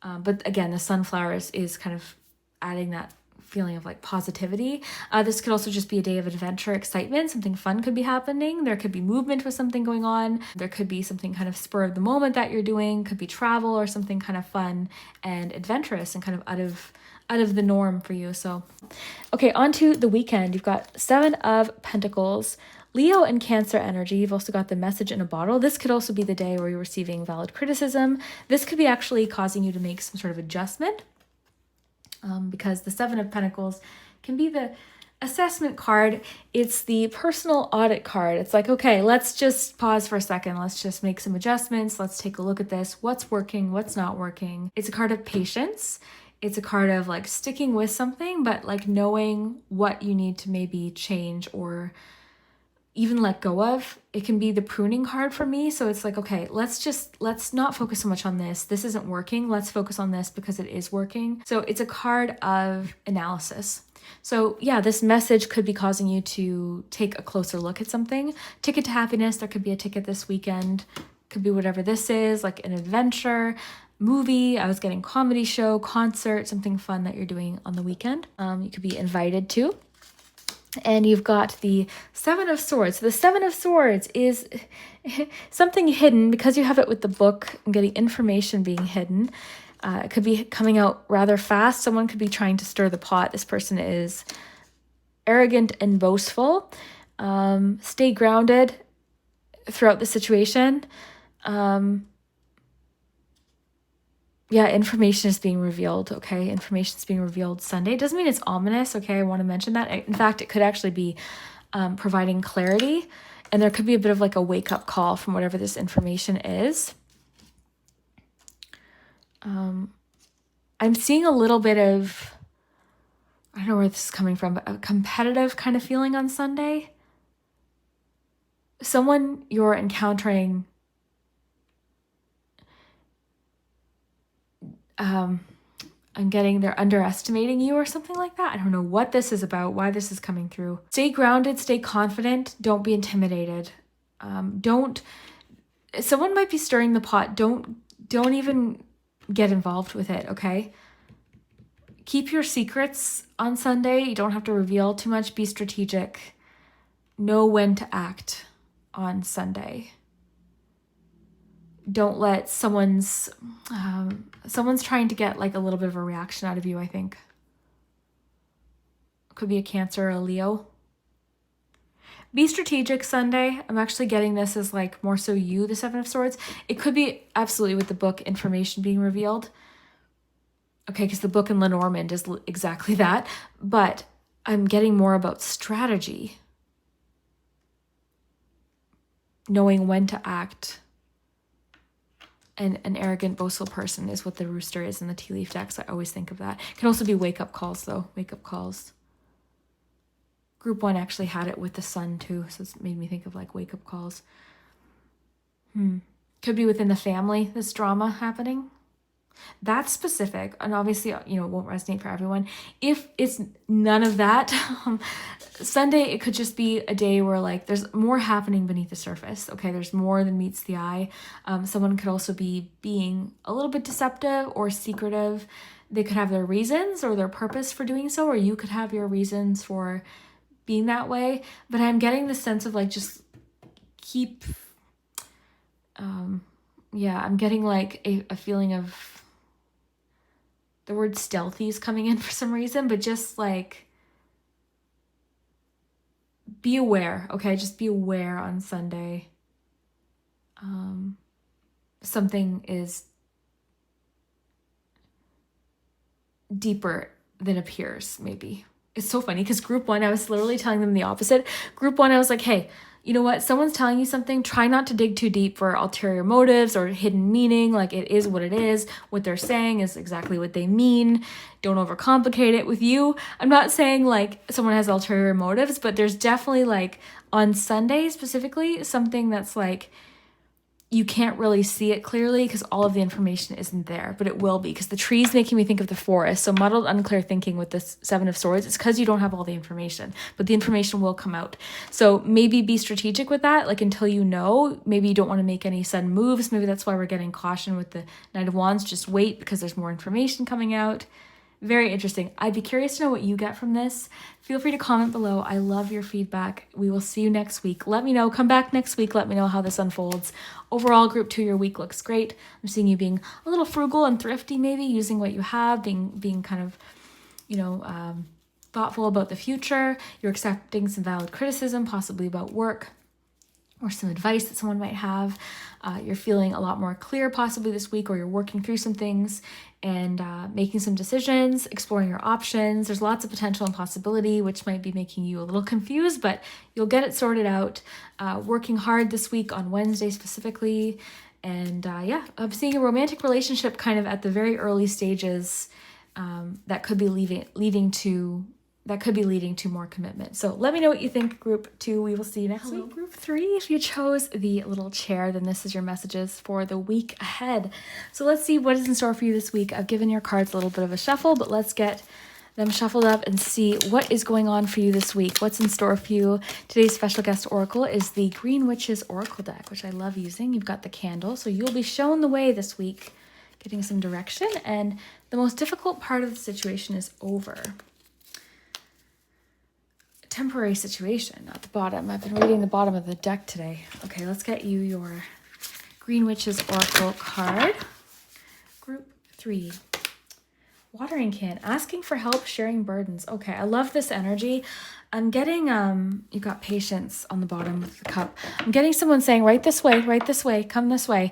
But again, the sunflower is kind of adding that feeling of like positivity. This could also just be a day of adventure, excitement. Something fun could be happening. There could be movement with something going on. There could be something kind of spur of the moment that you're doing. Could be travel or something kind of fun and adventurous and kind of out of the norm for you. So, okay, on to the weekend. You've got 7 of Pentacles, Leo and Cancer energy. You've also got the message in a bottle. This could also be the day where you're receiving valid criticism. This could be actually causing you to make some sort of adjustment, because the 7 of Pentacles can be the assessment card. It's the personal audit card. It's like, okay, let's just pause for a second. Let's just make some adjustments. Let's take a look at this. What's working? What's not working? It's a card of patience. It's a card of like sticking with something, but like knowing what you need to maybe change or even let go of. It can be the pruning card for me. So it's like, okay, let's not focus so much on this. This isn't working. Let's focus on this because it is working. So it's a card of analysis. So yeah, this message could be causing you to take a closer look at something. Ticket to happiness. There could be a ticket this weekend. Could be whatever this is, like an adventure, movie. I was getting comedy show, concert, something fun that you're doing on the weekend. You could be invited to. And you've got the 7 of Swords. So the 7 of Swords is something hidden. Because you have it with the book, I'm getting information being hidden. It could be coming out rather fast. Someone could be trying to stir the pot. This person is arrogant and boastful. Stay grounded throughout the situation. Yeah, information is being revealed, okay? Information is being revealed Sunday. It doesn't mean it's ominous, okay? I want to mention that. In fact, it could actually be providing clarity, and there could be a bit of like a wake-up call from whatever this information is. I'm seeing a little bit of, I don't know where this is coming from, but a competitive kind of feeling on Sunday. Someone you're encountering I'm getting they're underestimating you or something like that. I don't know what this is about, why this is coming through. Stay grounded, stay confident, don't be intimidated. Someone might be stirring the pot. Don't even get involved with it, okay? Keep your secrets on Sunday. You don't have to reveal too much. Be strategic. Know when to act on Sunday. Don't let someone's trying to get like a little bit of a reaction out of you, I think. Could be a Cancer or a Leo. Be strategic Sunday. I'm actually getting this as like more so you, the 7 of Swords. It could be absolutely with the book information being revealed. Okay, because the book in Lenormand is exactly that. But I'm getting more about strategy. Knowing when to act. And an arrogant, boastful person is what the rooster is in the tea leaf decks. I always think of that. It can also be wake-up calls, though. Wake-up calls. Group 1 actually had it with the sun, too. So it's made me think of, like, wake-up calls. Could be within the family, this drama happening. That's specific, and obviously, it won't resonate for everyone. If it's none of that, Sunday, it could just be a day where, like, there's more happening beneath the surface. Okay, there's more than meets the eye. Someone could also be being a little bit deceptive or secretive. They could have their reasons or their purpose for doing so, or you could have your reasons for being that way. But I'm getting the sense of, like, just keep... I'm getting, like, a feeling of... The word stealthy is coming in for some reason, but just, like, be aware, okay? Just be aware on Sunday. Something is deeper than appears, maybe. It's so funny because group 1, I was literally telling them the opposite. Group 1, I was like, hey, you know what? Someone's telling you something. Try not to dig too deep for ulterior motives or hidden meaning. Like, it is what it is. What they're saying is exactly what they mean. Don't overcomplicate it with you. I'm not saying, like, someone has ulterior motives, but there's definitely, like, on Sunday specifically, something that's, like, you can't really see it clearly because all of the information isn't there, but it will be because the tree's making me think of the forest. So muddled, unclear thinking with this 7 of Swords, it's because you don't have all the information, but the information will come out. So maybe be strategic with that, like, until you know. Maybe you don't want to make any sudden moves. Maybe that's why we're getting caution with the Knight of Wands. Just wait because there's more information coming out. Very interesting. I'd be curious to know what you get from this. Feel free to comment below. I love your feedback. We will see you next week. Let me know. Come back next week. Let me know how this unfolds. Overall, group 2, your week looks great. I'm seeing you being a little frugal and thrifty, maybe using what you have, being kind of, thoughtful about the future. You're accepting some valid criticism, possibly about work or some advice that someone might have. You're feeling a lot more clear possibly this week, or you're working through some things and making some decisions, exploring your options. There's lots of potential and possibility, which might be making you a little confused, but you'll get it sorted out. Working hard this week on Wednesday specifically. And I'm seeing a romantic relationship kind of at the very early stages that could be leading to more commitment. So let me know what you think, group 2. We will see you next week. Group 3, if you chose the little chair, then this is your messages for the week ahead. So let's see what is in store for you this week. I've given your cards a little bit of a shuffle, but let's get them shuffled up and see what is going on for you this week. What's in store for you? Today's special guest oracle is the Green Witches Oracle deck, which I love using. You've got the candle, so you'll be shown the way this week, getting some direction, and the most difficult part of the situation is over. Temporary situation at the bottom. I've been reading the bottom of the deck today. Okay, let's get you your Green Witches Oracle card. Group 3. Watering can. Asking for help, sharing burdens. Okay, I love this energy. I'm getting, you got patience on the bottom of the cup. I'm getting someone saying, right this way, come this way.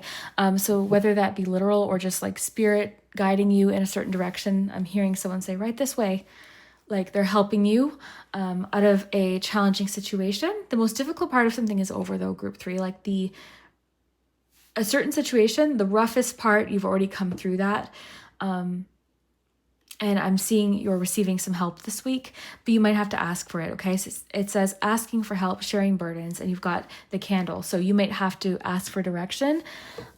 So whether that be literal or just like spirit guiding you in a certain direction, I'm hearing someone say, right this way. Like they're helping you out of a challenging situation. The most difficult part of something is over though, group 3. Like a certain situation, the roughest part, you've already come through that. And I'm seeing you're receiving some help this week, but you might have to ask for it, okay? So it says asking for help, sharing burdens, and you've got the candle. So you might have to ask for direction.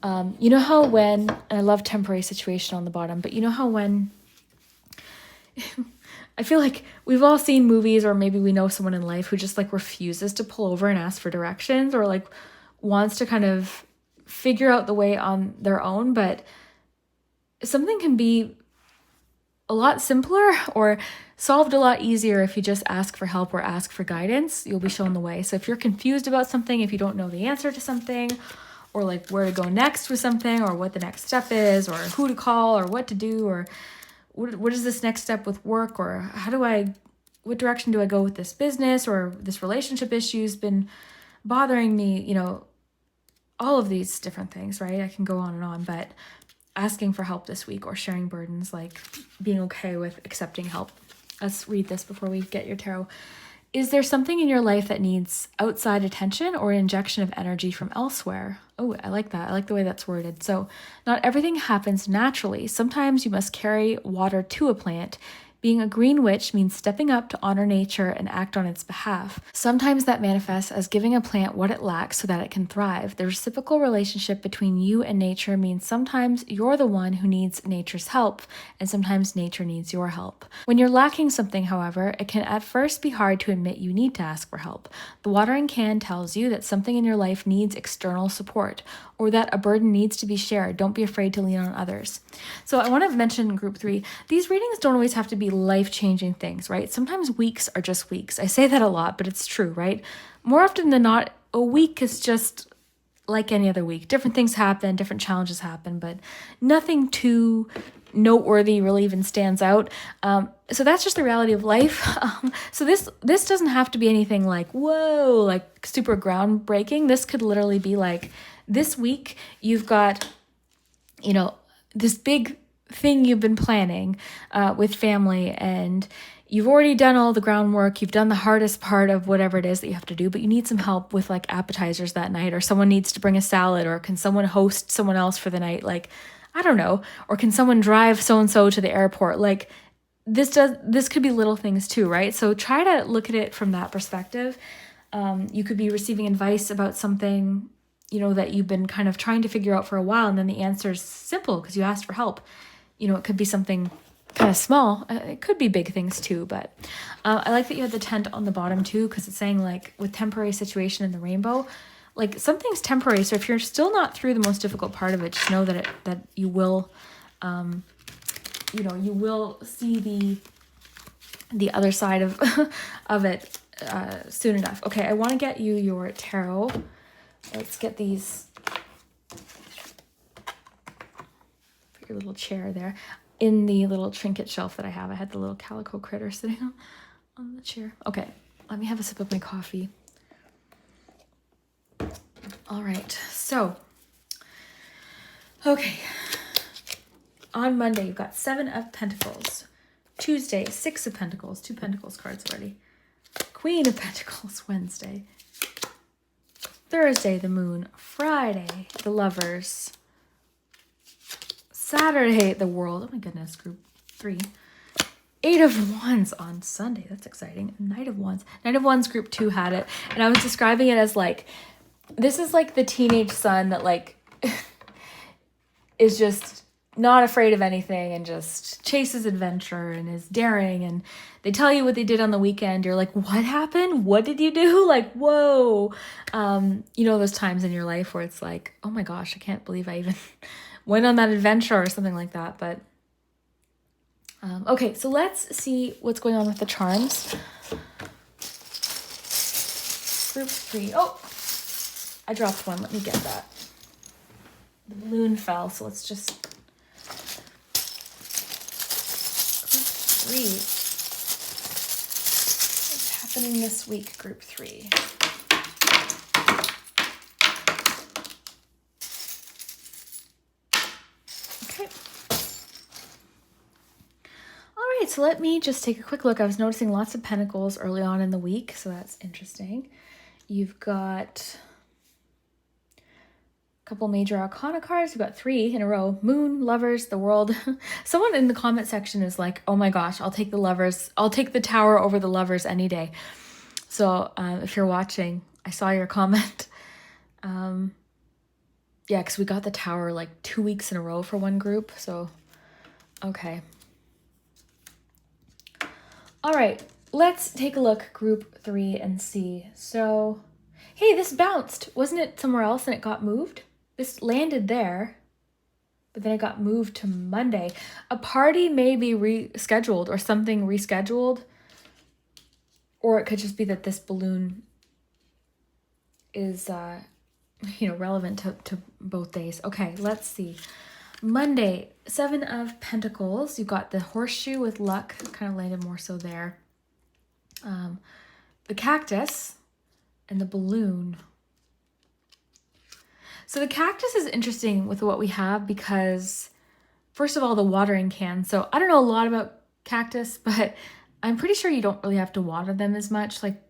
You know how when, and I love temporary situation on the bottom, but you know how when... I feel like we've all seen movies, or maybe we know someone in life who just like refuses to pull over and ask for directions, or like wants to kind of figure out the way on their own. But something can be a lot simpler or solved a lot easier if you just ask for help or ask for guidance. You'll be shown the way. So if you're confused about something, if you don't know the answer to something, or like where to go next with something, or what the next step is, or who to call, or what to do, or what is this next step with work, or what direction do I go with this business, or this relationship issue's been bothering me, all of these different things, right? I can go on and on, but asking for help this week or sharing burdens, like being okay with accepting help. Let's read this before we get your tarot. Is there something in your life that needs outside attention or an injection of energy from elsewhere? Oh, I like that. I like the way that's worded. So, not everything happens naturally. Sometimes you must carry water to a plant. Being a green witch means stepping up to honor nature and act on its behalf. Sometimes that manifests as giving a plant what it lacks so that it can thrive. The reciprocal relationship between you and nature means sometimes you're the one who needs nature's help, and sometimes nature needs your help. When you're lacking something, however, it can at first be hard to admit you need to ask for help. The watering can tells you that something in your life needs external support, or that a burden needs to be shared. Don't be afraid to lean on others. So I want to mention group 3, these readings don't always have to be life-changing things, right? Sometimes weeks are just weeks. I say that a lot, but it's true, right? More often than not, a week is just like any other week. Different things happen, different challenges happen, but nothing too noteworthy really even stands out. So that's just the reality of life. So this doesn't have to be anything like, whoa, like super groundbreaking. This could literally be like, this week you've got, this big thing you've been planning with family, and you've already done all the groundwork. You've done the hardest part of whatever it is that you have to do, but you need some help with like appetizers that night, or someone needs to bring a salad, or can someone host someone else for the night? Like, I don't know. Or can someone drive so-and-so to the airport? Like this could be little things too, right? So try to look at it from that perspective. You could be receiving advice about something, that you've been kind of trying to figure out for a while, and then the answer is simple because you asked for help. It could be something kind of small. It could be big things too, but I like that you had the tent on the bottom too, because it's saying like with temporary situation in the rainbow, like something's temporary. So if you're still not through the most difficult part of it, just know that you will, you will see the other side of of it soon enough. Okay, I want to get you your tarot. Let's get these. Put your little chair there. In the little trinket shelf that I have, I had the little calico critter sitting on the chair. Okay, let me have a sip of my coffee. All right, so, okay. On Monday, you've got 7 of Pentacles. Tuesday, 6 of Pentacles. 2 Pentacles cards already. Queen of Pentacles, Wednesday. Thursday, the Moon. Friday, the Lovers. Saturday, the World. Oh my goodness, group 3. 8 of Wands on Sunday. That's exciting. Knight of Wands. Knight of Wands group 2 had it. And I was describing it as like, this is like the teenage son that like is just not afraid of anything and just chases adventure and is daring, and they tell you what they did on the weekend. You're like, what happened? What did you do? Like, whoa. Those times in your life where it's like, oh my gosh, I can't believe I even went on that adventure or something like that. But okay, so let's see what's going on with the charms. Group 3. Oh, I dropped one. Let me get that. The balloon fell, so let's just... Group 3. What's happening this week, Group 3? Okay. All right, so let me just take a quick look. I was noticing lots of pentacles early on in the week, so that's interesting. You've got couple major arcana cards. We've got 3 in a row. Moon, Lovers, the World. Someone in the comment section is like, oh my gosh, I'll take the Lovers. I'll take the Tower over the Lovers any day. So if you're watching, I saw your comment. Yeah, because we got the Tower like 2 weeks in a row for one group. So, okay. All right, let's take a look, group 3, and see. So, hey, this bounced. Wasn't it somewhere else and it got moved? This landed there, but then it got moved to Monday. A party may be rescheduled or something rescheduled, or it could just be that this balloon is, relevant to both days. Okay, let's see. Monday, 7 of Pentacles. You've got the horseshoe with luck, kind of landed more so there. The cactus and the balloon. So the cactus is interesting with what we have because first of all, the watering can. So I don't know a lot about cactus, but I'm pretty sure you don't really have to water them as much. Like,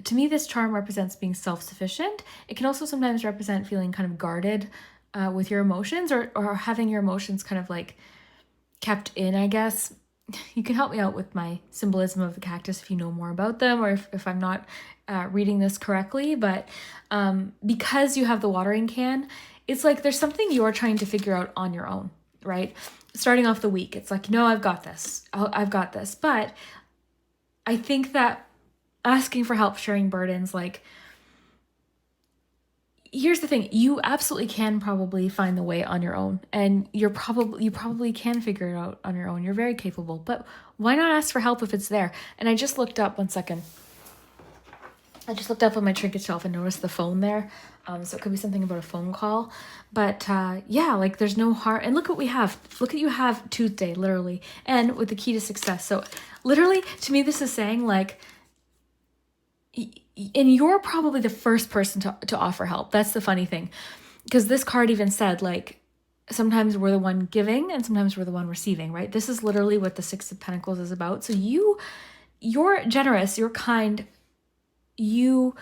to me, this charm represents being self-sufficient. It can also sometimes represent feeling kind of guarded with your emotions, or having your emotions kind of like kept in, I guess. You can help me out with my symbolism of the cactus if you know more about them, or if I'm not reading this correctly. But because you have the watering can, it's like there's something you're trying to figure out on your own, right? Starting off the week, it's like, no, I've got this. I've got this. But I think that asking for help, sharing burdens, like, here's the thing, you absolutely can probably find the way on your own, and you probably can figure it out on your own. You're very capable, but why not ask for help if it's there? And I just looked up, one second. I just looked up on my trinket shelf and noticed the phone there. So it could be something about a phone call. But yeah, like, there's no harm. And look what we have. Look at, you have Tuesday, literally. And with the key to success. So literally, to me, this is saying, like, and you're probably the first person to offer help. That's the funny thing. Because this card even said, like, sometimes we're the one giving and sometimes we're the one receiving, right? This is literally what the Six of Pentacles is about. So you're generous, you're kind, you're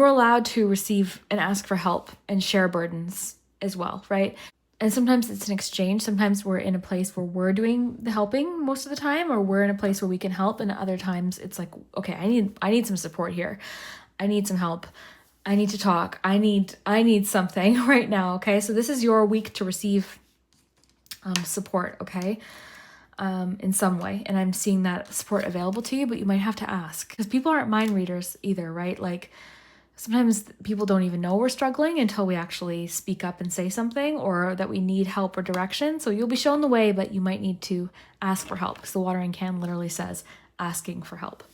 allowed to receive and ask for help and share burdens as well, right? And sometimes it's an exchange. Sometimes we're in a place where we're doing the helping most of the time, or we're in a place where we can help. And other times it's like, okay, I need some support here. I need some help. I need to talk. I need something right now. Okay. So this is your week to receive support. Okay. In some way. And I'm seeing that support available to you, but you might have to ask, because people aren't mind readers either, right? Like, sometimes people don't even know we're struggling until we actually speak up and say something, or that we need help or direction. So you'll be shown the way, but you might need to ask for help, because the watering can literally says asking for help.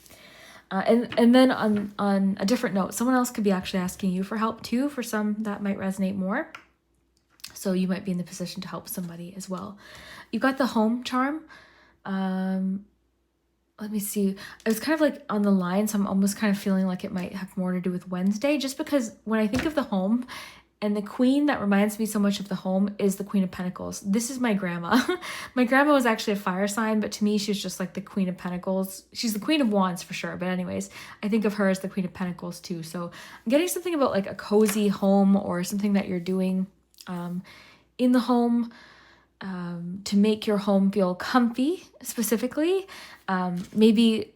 And then on a different note, someone else could be actually asking you for help too. For some, that might resonate more. So you might be in the position to help somebody as well. You've got the home charm. Let me see. I was kind of like on the line, so I'm almost kind of feeling like it might have more to do with Wednesday, just because when I think of the home and the queen that reminds me so much of the home is the Queen of Pentacles. This is my grandma. My grandma was actually a fire sign, but to me, she's just like the Queen of Pentacles. She's the Queen of Wands for sure. But anyways, I think of her as the Queen of Pentacles too. So I'm getting something about like a cozy home, or something that you're doing in the home to make your home feel comfy specifically. Maybe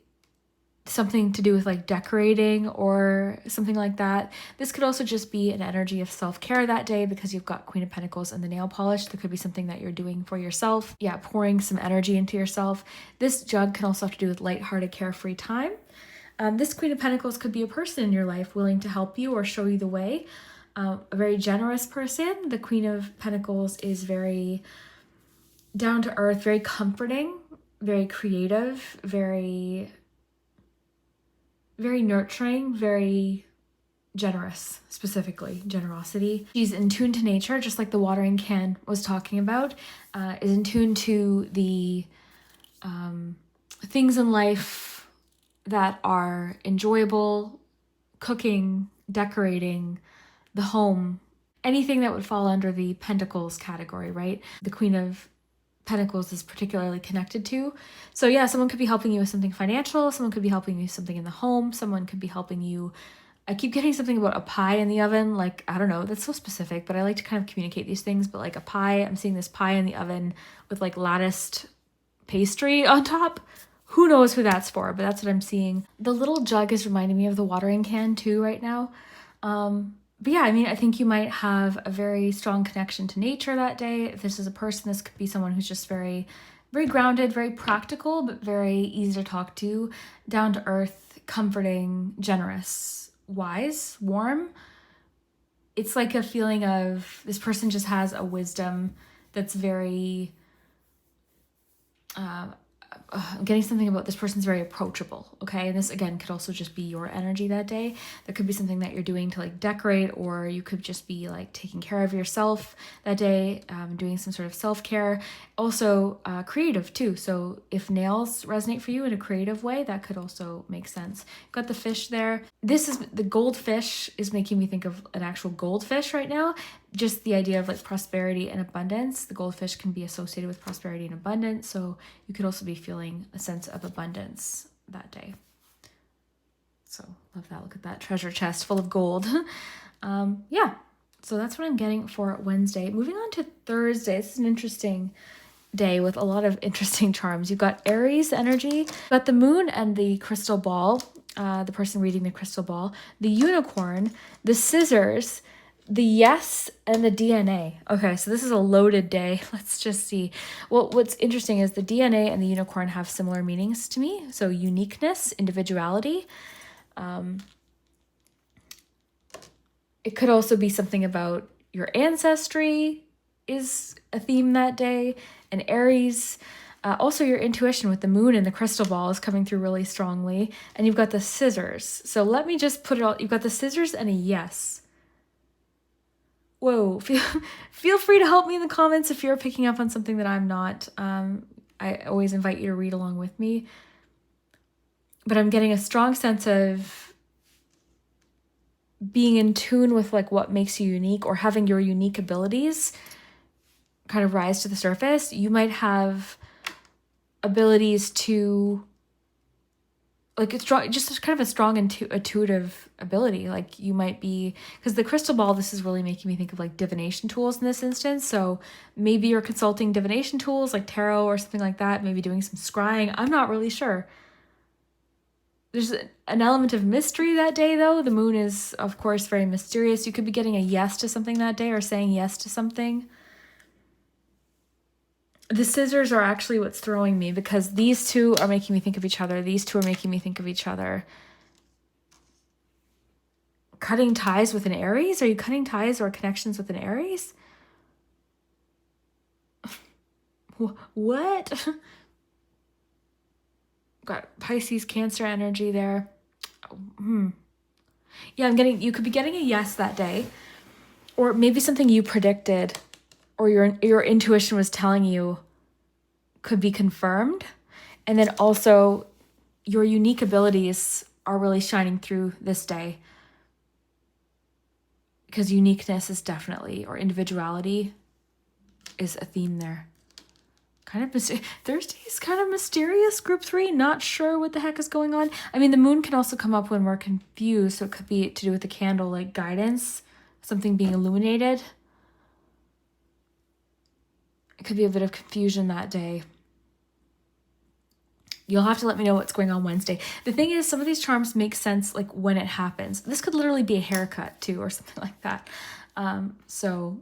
something to do with like decorating or something like that. This could also just be an energy of self-care that day, because you've got Queen of Pentacles and the nail polish. There could be something that you're doing for yourself. Yeah, pouring some energy into yourself. This jug can also have to do with lighthearted, carefree time. This Queen of Pentacles could be a person in your life willing to help you or show you the way. A very generous person. The Queen of Pentacles is very down to earth, very comforting, very creative, very nurturing, very generous, specifically generosity. She's in tune to nature, just like the watering can was talking about, is in tune to the things in life that are enjoyable, cooking, decorating, the home, anything that would fall under the Pentacles category, right? The Queen of Pentacles is particularly connected to. So yeah, someone could be helping you with something financial. Someone could be helping you with something in the home. Someone could be helping you. I keep getting something about a pie in the oven. Like, I don't know, that's so specific, but I like to kind of communicate these things. But like a pie, I'm seeing this pie in the oven with like latticed pastry on top. Who knows who that's for, but that's what I'm seeing. The little jug is reminding me of the watering can too right now. But yeah, I mean, I think you might have a very strong connection to nature that day. If this is a person, this could be someone who's just very, very grounded, very practical, but very easy to talk to, down to earth, comforting, generous, wise, warm. It's like a feeling of this person just has a wisdom that's very, I'm getting something about this person's very approachable, okay? And this, again, could also just be your energy that day. There could be something that you're doing to like decorate, or you could just be like taking care of yourself that day, doing some sort of self-care. Also creative too. So if nails resonate for you in a creative way, that could also make sense. Got the fish there. This is the goldfish is making me think of an actual goldfish right now. just the idea of like prosperity and abundance. The goldfish can be associated with prosperity and abundance. So you could also be feeling a sense of abundance that day. So love that. Look at that treasure chest full of gold. Yeah. So that's what I'm getting for Wednesday. Moving on to Thursday. This is an interesting day with a lot of interesting charms. You've got Aries energy, you've got the moon and the crystal ball, the person reading the crystal ball, the unicorn, the scissors, the yes, and the DNA. Okay, so this is a loaded day. Let's just see. Well, what's interesting is the DNA and the unicorn have similar meanings to me. So uniqueness, individuality. It could also be something about your ancestry is a theme that day. And Aries, also your intuition with the moon and the crystal ball is coming through really strongly. And you've got the scissors. So let me just put it all, you've got the scissors and a yes. Whoa, feel free to help me in the comments if you're picking up on something that I'm not. I always invite you to read along with me. But I'm getting a strong sense of being in tune with like what makes you unique, or having your unique abilities kind of rise to the surface. You might have abilities to like it's strong, just kind of a strong intuitive ability. Like you might be, because the crystal ball, this is really making me think of like divination tools in this instance. So maybe you're consulting divination tools like tarot or something like that, maybe doing some scrying. I'm not really sure. There's an element of mystery that day, though. The moon is, of course, very mysterious. You could be getting a yes to something that day, or saying yes to something. The scissors are actually what's throwing me, because these two are making me think of each other. These two are making me think of each other. Cutting ties with an Aries? Are you cutting ties or connections with an Aries? What? Got Pisces, Cancer energy there. Yeah, you could be getting a yes that day, or maybe something you predicted or your intuition was telling you could be confirmed. And then also your unique abilities are really shining through this day, because uniqueness is definitely, or individuality is a theme there. Thursday's kind of mysterious, group 3, not sure what the heck is going on. I mean, the moon can also come up when we're confused, so it could be to do with the candle, like guidance, something being illuminated. It could be a bit of confusion that day. You'll have to let me know what's going on Wednesday. The thing is, some of these charms make sense like when it happens. This could literally be a haircut too, or something like that. So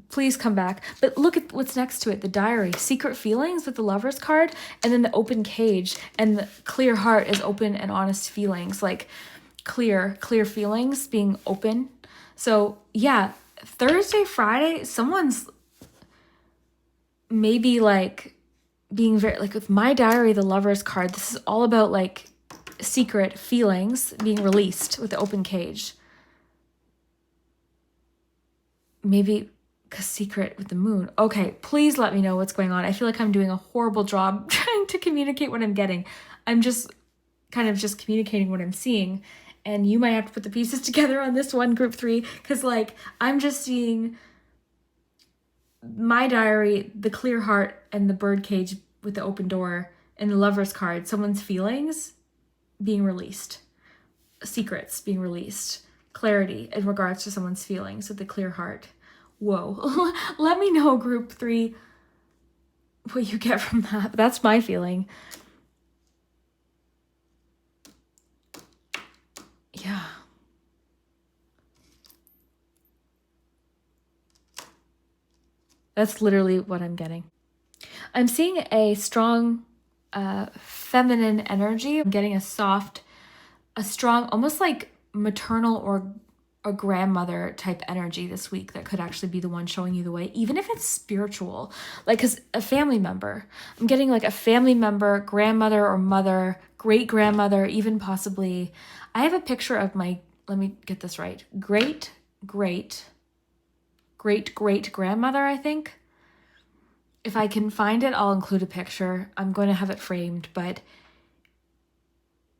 please come back. But look at what's next to it. The diary, secret feelings with the Lover's card, and then the open cage, and the clear heart is open and honest feelings, like clear feelings being open. So yeah, Thursday, Friday, someone's maybe like being very, like with my diary, the Lover's card, this is all about like secret feelings being released with the open cage. Maybe secret with the moon. Okay, please let me know what's going on. I feel like I'm doing a horrible job trying to communicate what I'm getting. I'm just kind of just communicating what I'm seeing, and you might have to put the pieces together on this one, group 3, because like I'm just seeing my diary, the clear heart, and the bird cage with the open door, and the Lover's card, someone's feelings being released, secrets being released, clarity in regards to someone's feelings with the clear heart. Whoa. Let me know, group 3, what you get from that. That's my feeling. Yeah. That's literally what I'm getting. I'm seeing a strong feminine energy. I'm getting a strong, almost like maternal or a grandmother type energy this week that could actually be the one showing you the way, even if it's spiritual, like, because a family member, I'm getting like a family member, grandmother or mother, great grandmother, even possibly. I have a picture of my, let me get this right, great grandmother, I think. If I can find it, I'll include a picture. I'm going to have it framed, but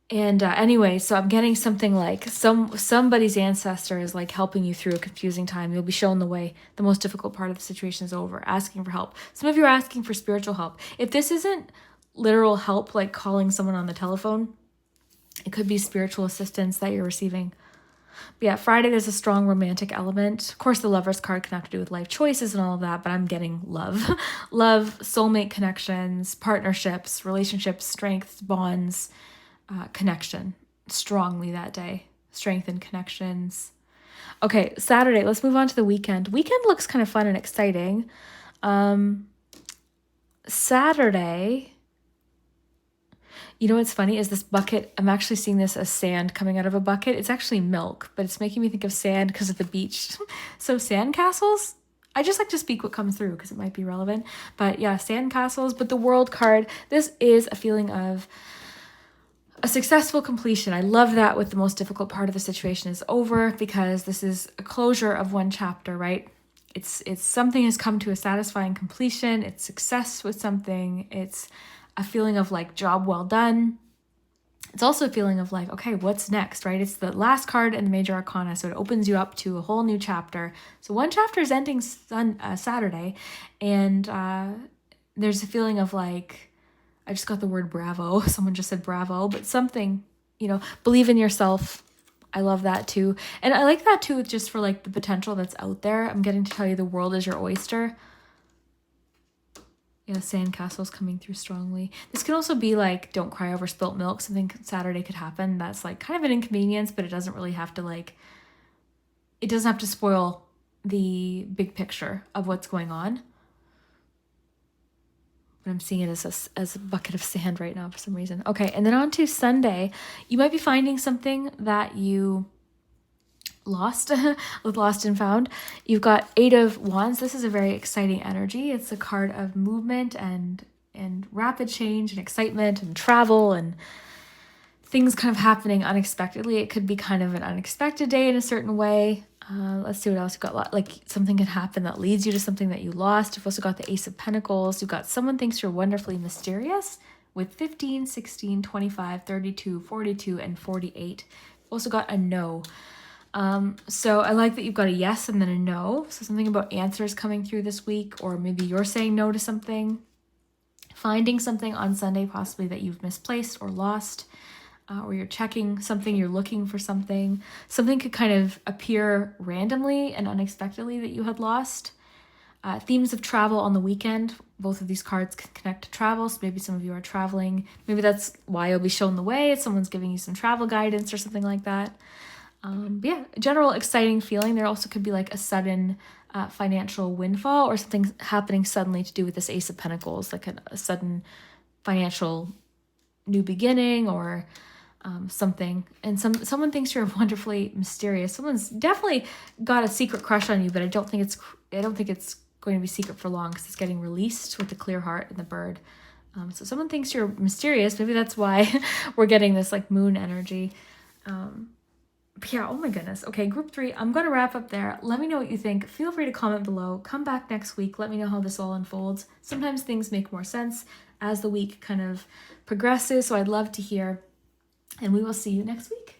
And anyway, so I'm getting something like somebody's ancestor is like helping you through a confusing time. You'll be shown the way. The most difficult part of the situation is over. Asking for help. Some of you are asking for spiritual help. If this isn't literal help, like calling someone on the telephone, it could be spiritual assistance that you're receiving. But yeah, Friday, there's a strong romantic element. Of course, the Lover's card can have to do with life choices and all of that, but I'm getting love. Love, soulmate connections, partnerships, relationships, strengths, bonds, connection strongly that day. Strength and connections. Okay, Saturday, let's move on to the weekend. Weekend looks kind of fun and exciting. Saturday, you know what's funny is this bucket, I'm actually seeing this as sand coming out of a bucket. It's actually milk, but it's making me think of sand because of the beach. So sandcastles, I just like to speak what comes through because it might be relevant. But yeah, sandcastles, but the World card, this is a feeling of a successful completion. I love that with the most difficult part of the situation is over, because this is a closure of one chapter, right? It's something has come to a satisfying completion. It's success with something. It's a feeling of like job well done. It's also a feeling of like, okay, what's next, right? It's the last card in the major arcana, so it opens you up to a whole new chapter. So one chapter is ending Saturday, and there's a feeling of like, I just got the word bravo. Someone just said bravo, but something, believe in yourself. I love that too. And I like that too, just for like the potential that's out there. I'm getting to tell you the world is your oyster. Yeah, sandcastles coming through strongly. This can also be like, don't cry over spilt milk. Something Saturday could happen that's like kind of an inconvenience, but it doesn't really have to it doesn't have to spoil the big picture of what's going on. But I'm seeing it as a bucket of sand right now for some reason. Okay, and then on to Sunday. You might be finding something that you lost with Lost and Found. You've got 8 of Wands. This is a very exciting energy. It's a card of movement and rapid change and excitement and travel and things kind of happening unexpectedly. It could be kind of an unexpected day in a certain way. Let's see what else you've got. Like something could happen that leads you to something that you lost. You've also got the Ace of Pentacles. You've got someone thinks you're wonderfully mysterious with 15, 16, 25, 32, 42, and 48. You've also got a no. So I like that you've got a yes and then a no. So something about answers coming through this week, or maybe you're saying no to something. Finding something on Sunday possibly that you've misplaced or lost. Or you're checking something, you're looking for something. Something could kind of appear randomly and unexpectedly that you had lost. Themes of travel on the weekend. Both of these cards can connect to travel, so maybe some of you are traveling. Maybe that's why you'll be shown the way. Someone's giving you some travel guidance or something like that. But yeah, general exciting feeling. There also could be like a sudden financial windfall or something happening suddenly to do with this Ace of Pentacles, like a sudden financial new beginning or something. And someone thinks you're wonderfully mysterious. Someone's definitely got a secret crush on you, but I don't think it's going to be secret for long because it's getting released with the clear heart and the bird. So someone thinks you're mysterious. Maybe that's why we're getting this like moon energy. But yeah, oh my goodness. Okay, group 3, I'm going to wrap up there. Let me know what you think. Feel free to comment below. Come back next week. Let me know how this all unfolds. Sometimes things make more sense as the week kind of progresses, so I'd love to hear. And we will see you next week.